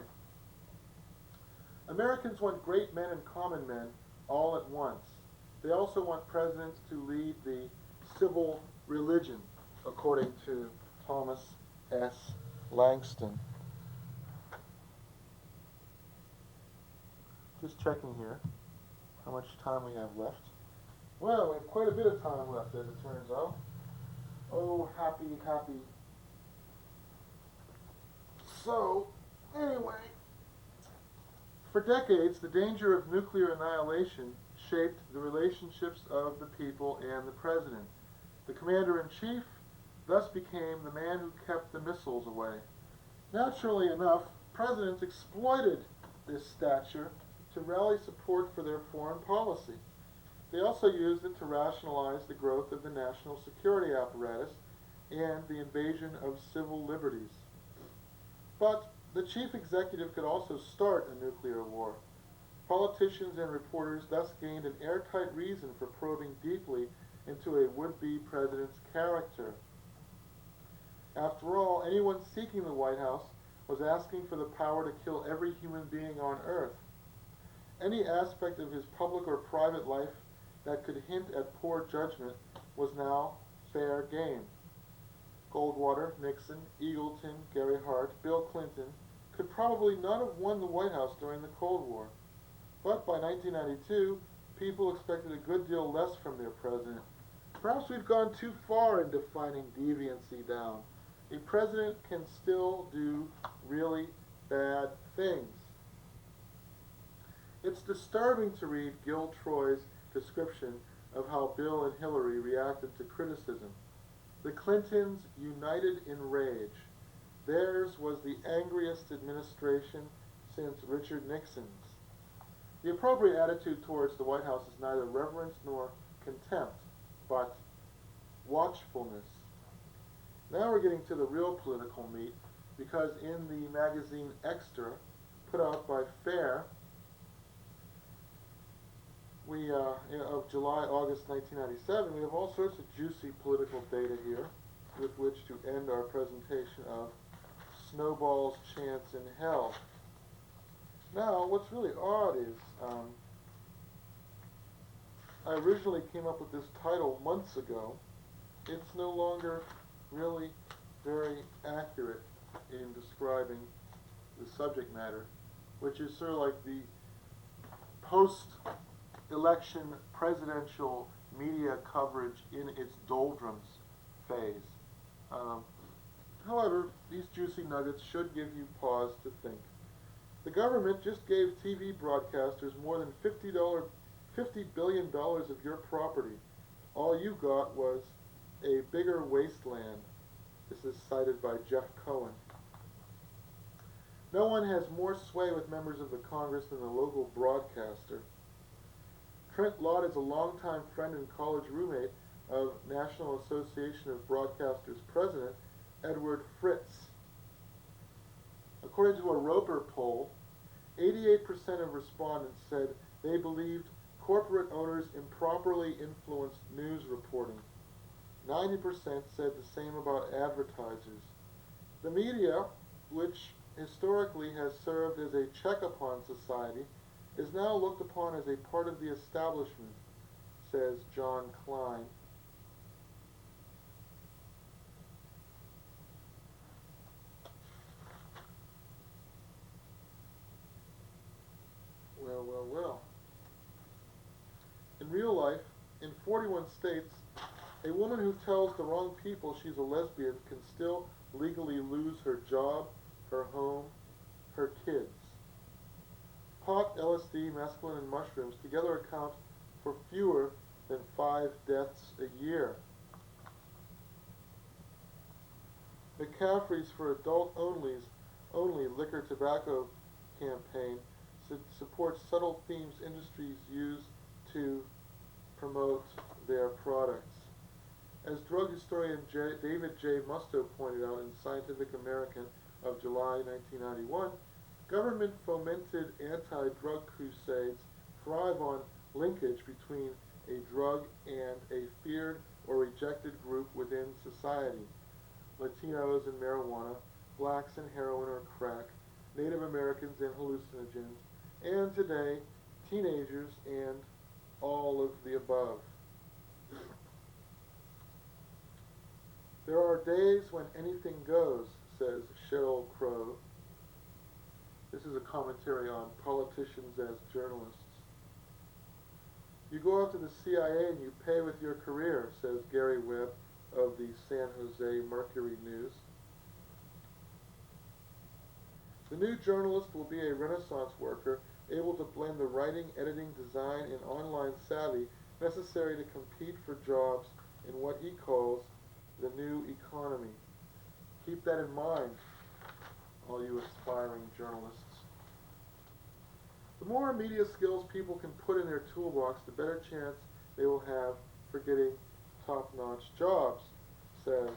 Americans want great men and common men all at once. They also want presidents to lead the civil religion, according to Thomas S. Langston. Just checking here how much time we have left. Well, we have quite a bit of time left, as it turns out. Oh, happy, happy. So, anyway, for decades, the danger of nuclear annihilation shaped the relationships of the people and the president. The commander-in-chief thus became the man who kept the missiles away. Naturally enough, presidents exploited this stature to rally support for their foreign policy. They also used it to rationalize the growth of the national security apparatus and the invasion of civil liberties. But the chief executive could also start a nuclear war. Politicians and reporters thus gained an airtight reason for probing deeply into a would-be president's character. After all, anyone seeking the White House was asking for the power to kill every human being on earth. Any aspect of his public or private life that could hint at poor judgment was now fair game. Goldwater, Nixon, Eagleton, Gary Hart, Bill Clinton could probably not have won the White House during the Cold War. But by 1992, people expected a good deal less from their president. Perhaps we've gone too far in defining deviancy down. A president can still do really bad things. It's disturbing to read Gil Troy's description of how Bill and Hillary reacted to criticism. The Clintons united in rage. Theirs was the angriest administration since Richard Nixon's. The appropriate attitude towards the White House is neither reverence nor contempt, but watchfulness. Now we're getting to the real political meat, because in the magazine Extra, put out by FAIR, of July, August 1997, we have all sorts of juicy political data here with which to end our presentation of Snowball's Chance in Hell. Now, what's really odd is I originally came up with this title months ago. It's no longer really very accurate in describing the subject matter, which is sort of like the post-election presidential media coverage in its doldrums phase. However, these juicy nuggets should give you pause to think. The government just gave TV broadcasters more than $50 billion of your property. All you got was a bigger wasteland. This is cited by Jeff Cohen. No one has more sway with members of the Congress than the local broadcaster. Trent Lott is a longtime friend and college roommate of National Association of Broadcasters President Edward Fritz. According to a Roper poll, 88% of respondents said they believed corporate owners improperly influenced news reporting. 90% said the same about advertisers. The media, which historically has served as a check upon society, is now looked upon as a part of the establishment, says John Klein. Well. In real life, in 41 states, a woman who tells the wrong people she's a lesbian can still legally lose her job, her home, her kids. Pot, LSD, mescaline, and mushrooms together account for fewer than 5 deaths a year. McCaffrey's for adult only liquor tobacco campaign supports subtle themes industries use to promote their products. As drug historian David J. Musto pointed out in Scientific American of July 1991, government-fomented anti-drug crusades thrive on linkage between a drug and a feared or rejected group within society. Latinos and marijuana, blacks and heroin or crack, Native Americans and hallucinogens, and today, teenagers and all of the above. There are days when anything goes, says Sheryl Crow. This is a commentary on politicians as journalists. You go after the CIA and you pay with your career, says Gary Webb of the San Jose Mercury News. The new journalist will be a Renaissance worker, able to blend the writing, editing, design, and online savvy necessary to compete for jobs in what he calls the new economy. Keep that in mind, all you aspiring journalists. The more media skills people can put in their toolbox, the better chance they will have for getting top-notch jobs, says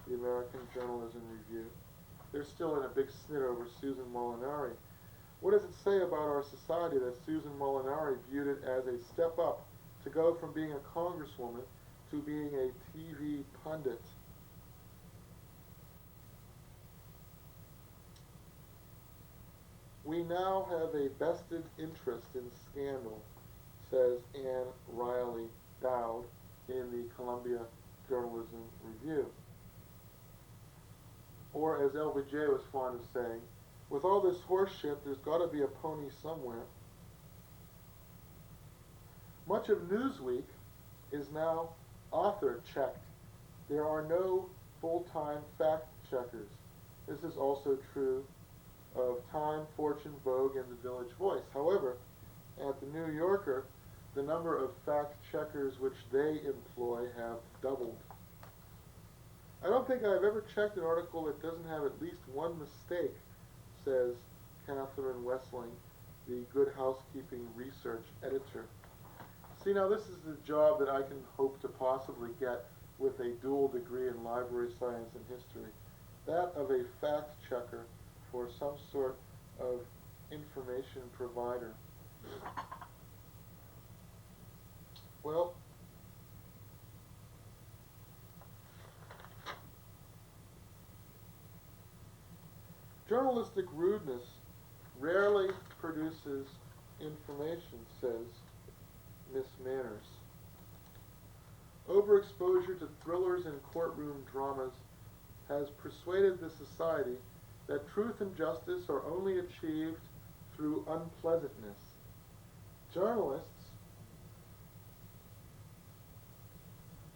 the American Journalism Review. They're still in a big snit over Susan Molinari. What does it say about our society that Susan Molinari viewed it as a step up to go from being a congresswoman to being a TV pundit? We now have a vested interest in scandal, says Anne Riley Dowd in the Columbia Journalism Review. Or, as LBJ was fond of saying, with all this horse shit, there's got to be a pony somewhere. Much of Newsweek is now author-checked. There are no full-time fact-checkers. This is also true of Time, Fortune, Vogue, and the Village Voice. However, at the New Yorker, the number of fact checkers which they employ have doubled. I don't think I've ever checked an article that doesn't have at least one mistake, says Catherine Wessling, the Good Housekeeping research editor. See, now this is the job that I can hope to possibly get with a dual degree in library science and history. That of a fact checker for some sort of information provider. Well, journalistic rudeness rarely produces information, says Miss Manners. Overexposure to thrillers and courtroom dramas has persuaded the society that truth and justice are only achieved through unpleasantness. Journalists,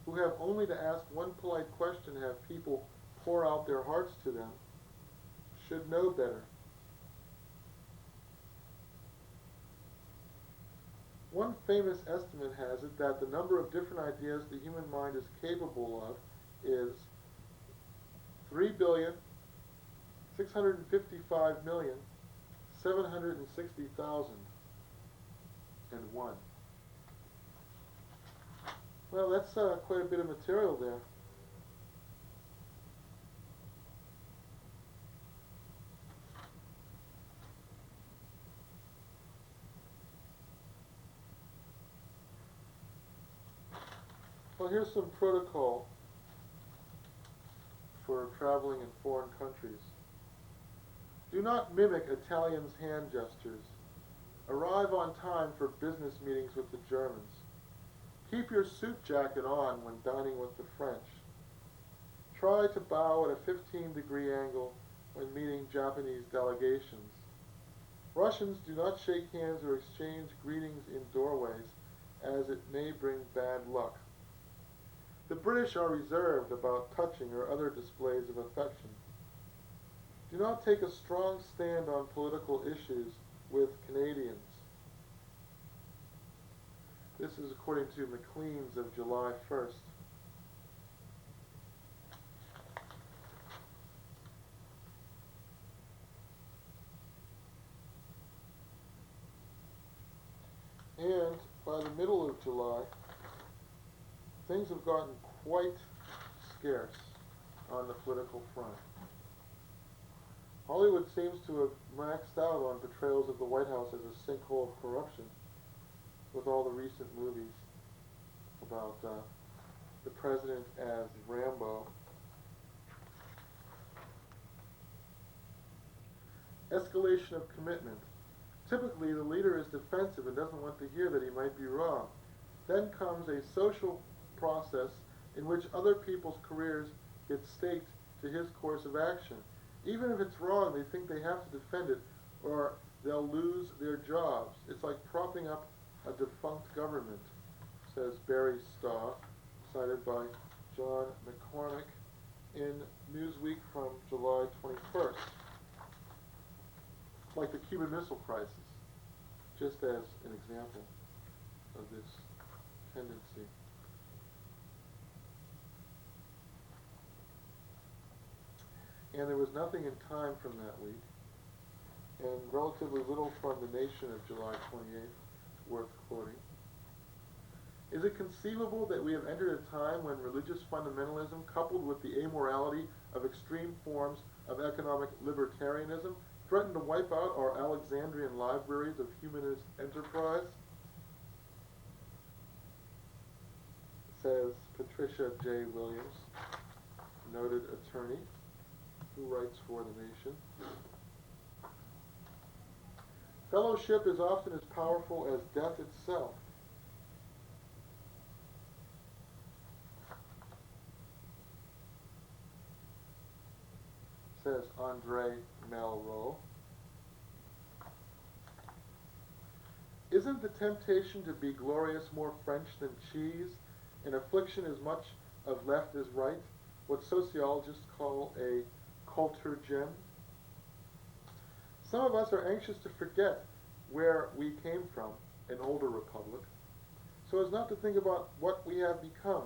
who have only to ask one polite question and have people pour out their hearts to them, should know better. One famous estimate has it that the number of different ideas the human mind is capable of is 3,655,760,001. Well, that's quite a bit of material there. Well, here's some protocol for traveling in foreign countries. Do not mimic Italians' hand gestures. Arrive on time for business meetings with the Germans. Keep your suit jacket on when dining with the French. Try to bow at a 15-degree angle when meeting Japanese delegations. Russians do not shake hands or exchange greetings in doorways, as it may bring bad luck. The British are reserved about touching or other displays of affection. Do not take a strong stand on political issues with Canadians. This is according to Maclean's of July 1st. And by the middle of July, things have gotten quite scarce on the political front. Hollywood seems to have maxed out on portrayals of the White House as a sinkhole of corruption with all the recent movies about the president as Rambo. Escalation of commitment. Typically, the leader is defensive and doesn't want to hear that he might be wrong. Then comes a social process in which other people's careers get staked to his course of action. Even if it's wrong, they think they have to defend it or they'll lose their jobs. It's like propping up a defunct government, says Barry Staw, cited by John McCormick in Newsweek from July 21st. Like the Cuban Missile Crisis, just as an example of this tendency. And there was nothing in Time from that week, and relatively little from The Nation of July 28th worth quoting. Is it conceivable that we have entered a time when religious fundamentalism, coupled with the amorality of extreme forms of economic libertarianism, threaten to wipe out our Alexandrian libraries of humanist enterprise? Says Patricia J. Williams, noted attorney who writes for The Nation. Fellowship is often as powerful as death itself. Says Andre Malraux. Isn't the temptation to be glorious more French than cheese, and affliction as much of left as right, what sociologists call a culture gem? Some of us are anxious to forget where we came from, an older republic, so as not to think about what we have become.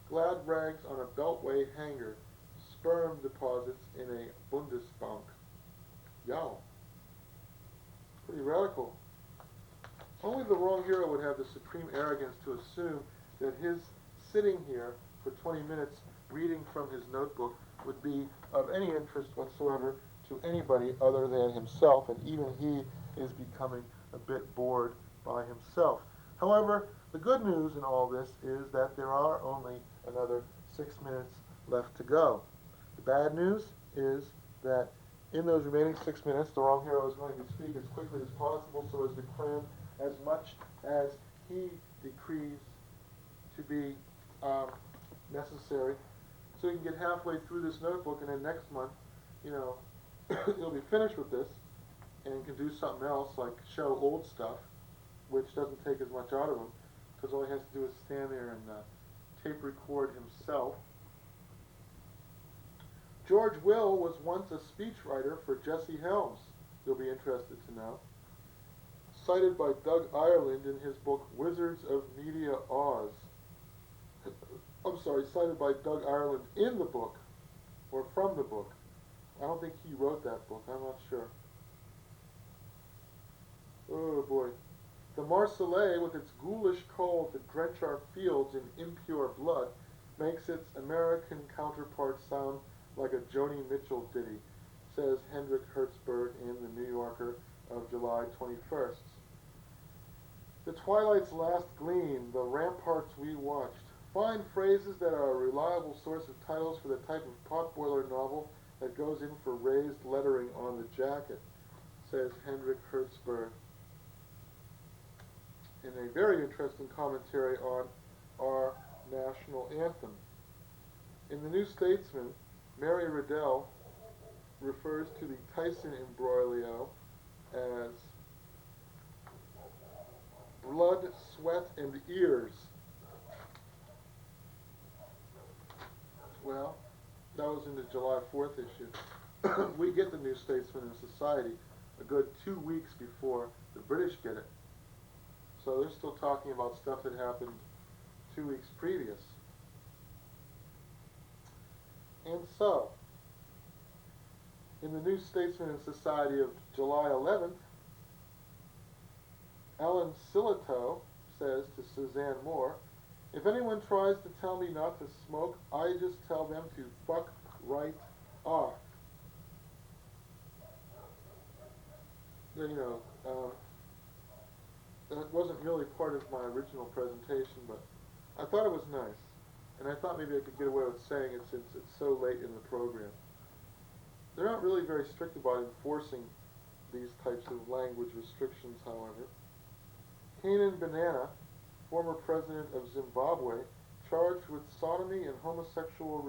Glad rags on a beltway hanger, sperm deposits in a Bundesbank. Yow. Pretty radical. Only the wrong hero would have the supreme arrogance to assume that his sitting here for 20 minutes reading from his notebook would be of any interest whatsoever to anybody other than himself, and even he is becoming a bit bored by himself. However, the good news in all this is that there are only another 6 minutes left to go. The bad news is that in those remaining 6 minutes, the wrong hero is going to speak as quickly as possible so as to cram as much as he decrees to be necessary, so he can get halfway through this notebook, and then next month, he'll be finished with this and can do something else like show old stuff, which doesn't take as much out of him, because all he has to do is stand there and tape record himself. George Will was once a speechwriter for Jesse Helms, you'll be interested to know. Cited by Doug Ireland in his book Wizards of Media Oz. Cited by Doug Ireland in the book, or from the book. I don't think he wrote that book, I'm not sure. Oh boy. The Marseillaise, with its ghoulish call to drench our fields in impure blood, makes its American counterpart sound like a Joni Mitchell ditty, says Hendrik Hertzberg in The New Yorker of July 21st. The twilight's last gleam, the ramparts we watched. Fine phrases that are a reliable source of titles for the type of potboiler novel that goes in for raised lettering on the jacket, says Hendrik Hertzberg, in a very interesting commentary on our national anthem. In The New Statesman, Mary Riddell refers to the Tyson imbroglio as blood, sweat, and ears. Well, that was in the July 4th issue. We get the New Statesman in Society a good 2 weeks before the British get it. So they're still talking about stuff that happened 2 weeks previous. And so, in the New Statesman in Society of July 11th, Ellen Silito says to Suzanne Moore, "If anyone tries to tell me not to smoke, I just tell them to fuck right off." That wasn't really part of my original presentation, but I thought it was nice. And I thought maybe I could get away with saying it since it's so late in the program. They're not really very strict about enforcing these types of language restrictions, however. Canaan Banana, former president of Zimbabwe, charged with sodomy and homosexual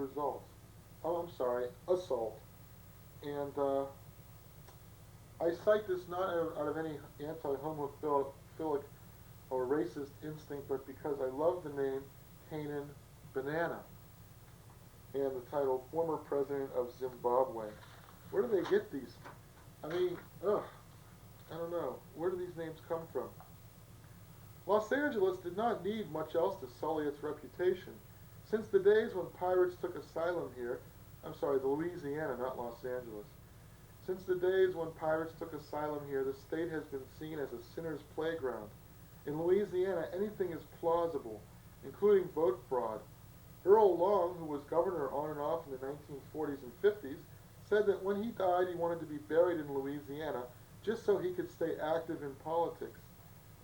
assault. And I cite this not out of any anti-homophilic or racist instinct, but because I love the name Canaan Banana and the title Former President of Zimbabwe. Where do they get these? I mean, I don't know. Where do these names come from? Los Angeles did not need much else to sully its reputation. Since the days when pirates took asylum here, the Louisiana, not Los Angeles. Since the days when pirates took asylum here, the state has been seen as a sinner's playground. In Louisiana, anything is plausible, including boat fraud. Earl Long, who was governor on and off in the 1940s and 50s, said that when he died he wanted to be buried in Louisiana just so he could stay active in politics.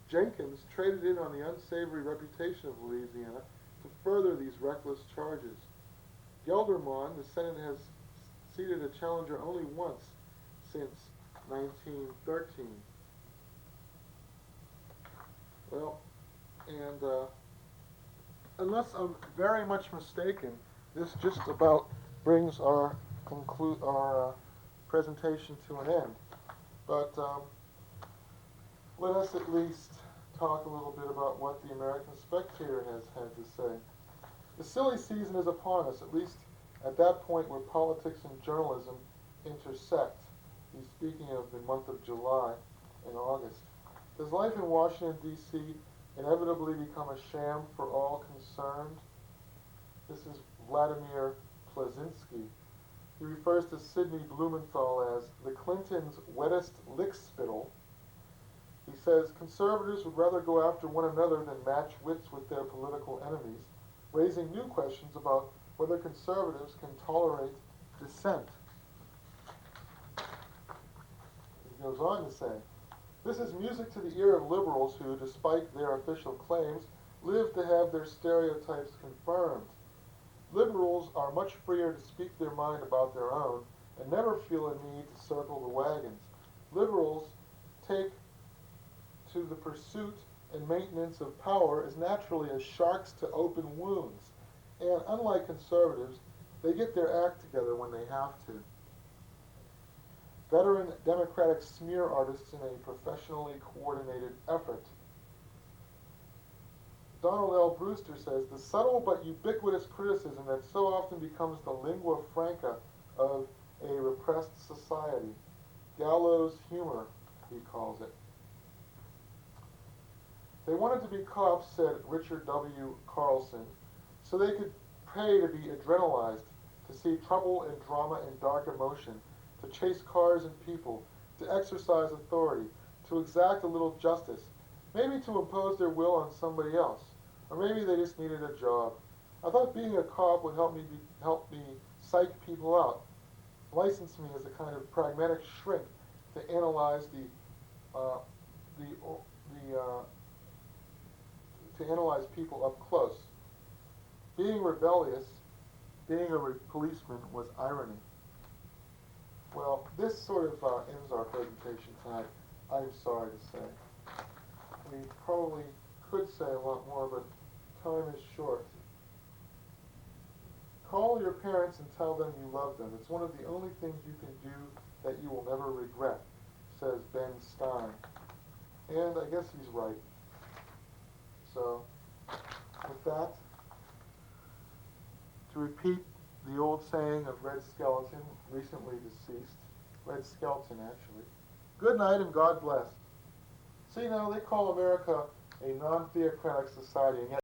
Jenkins traded in on the unsavory reputation of Louisiana to further these reckless charges. Gelderman, the Senate has seated a challenger only once since 1913. Well, and unless I'm very much mistaken, this just about brings our presentation to an end. But let us at least talk a little bit about what the American Spectator has had to say. The silly season is upon us, at least at that point where politics and journalism intersect. He's speaking of the month of July and August. Does life in Washington, D.C. inevitably become a sham for all concerned? This is Vladimir Plazinski. He refers to Sidney Blumenthal as the Clintons' wettest lickspittle. He says conservatives would rather go after one another than match wits with their political enemies, raising new questions about whether conservatives can tolerate dissent. He goes on to say, this is music to the ear of liberals who, despite their official claims, live to have their stereotypes confirmed. Liberals are much freer to speak their mind about their own and never feel a need to circle the wagons. Liberals take to the pursuit and maintenance of power as naturally as sharks to open wounds. And unlike conservatives, they get their act together when they have to. Veteran Democratic smear artists in a professionally coordinated effort. Donald L. Brewster says, the subtle but ubiquitous criticism that so often becomes the lingua franca of a repressed society. Gallows humor, he calls it. They wanted to be cops, said Richard W. Carlson, so they could pay to be adrenalized, to see trouble and drama and dark emotion, to chase cars and people, to exercise authority, to exact a little justice, maybe to impose their will on somebody else, or maybe they just needed a job. I thought being a cop would help me psych people out, license me as a kind of pragmatic shrink to analyze to analyze people up close. Being rebellious, being a policeman was irony. Well, this sort of ends our presentation tonight, I'm sorry to say. We probably could say a lot more, but time is short. Call your parents and tell them you love them. It's one of the only things you can do that you will never regret, says Ben Stein. And I guess he's right. So, with that, to repeat the old saying of Red Skeleton, recently deceased, Red Skelton actually, good night and God bless. See, now they call America a non-theocratic society, and yet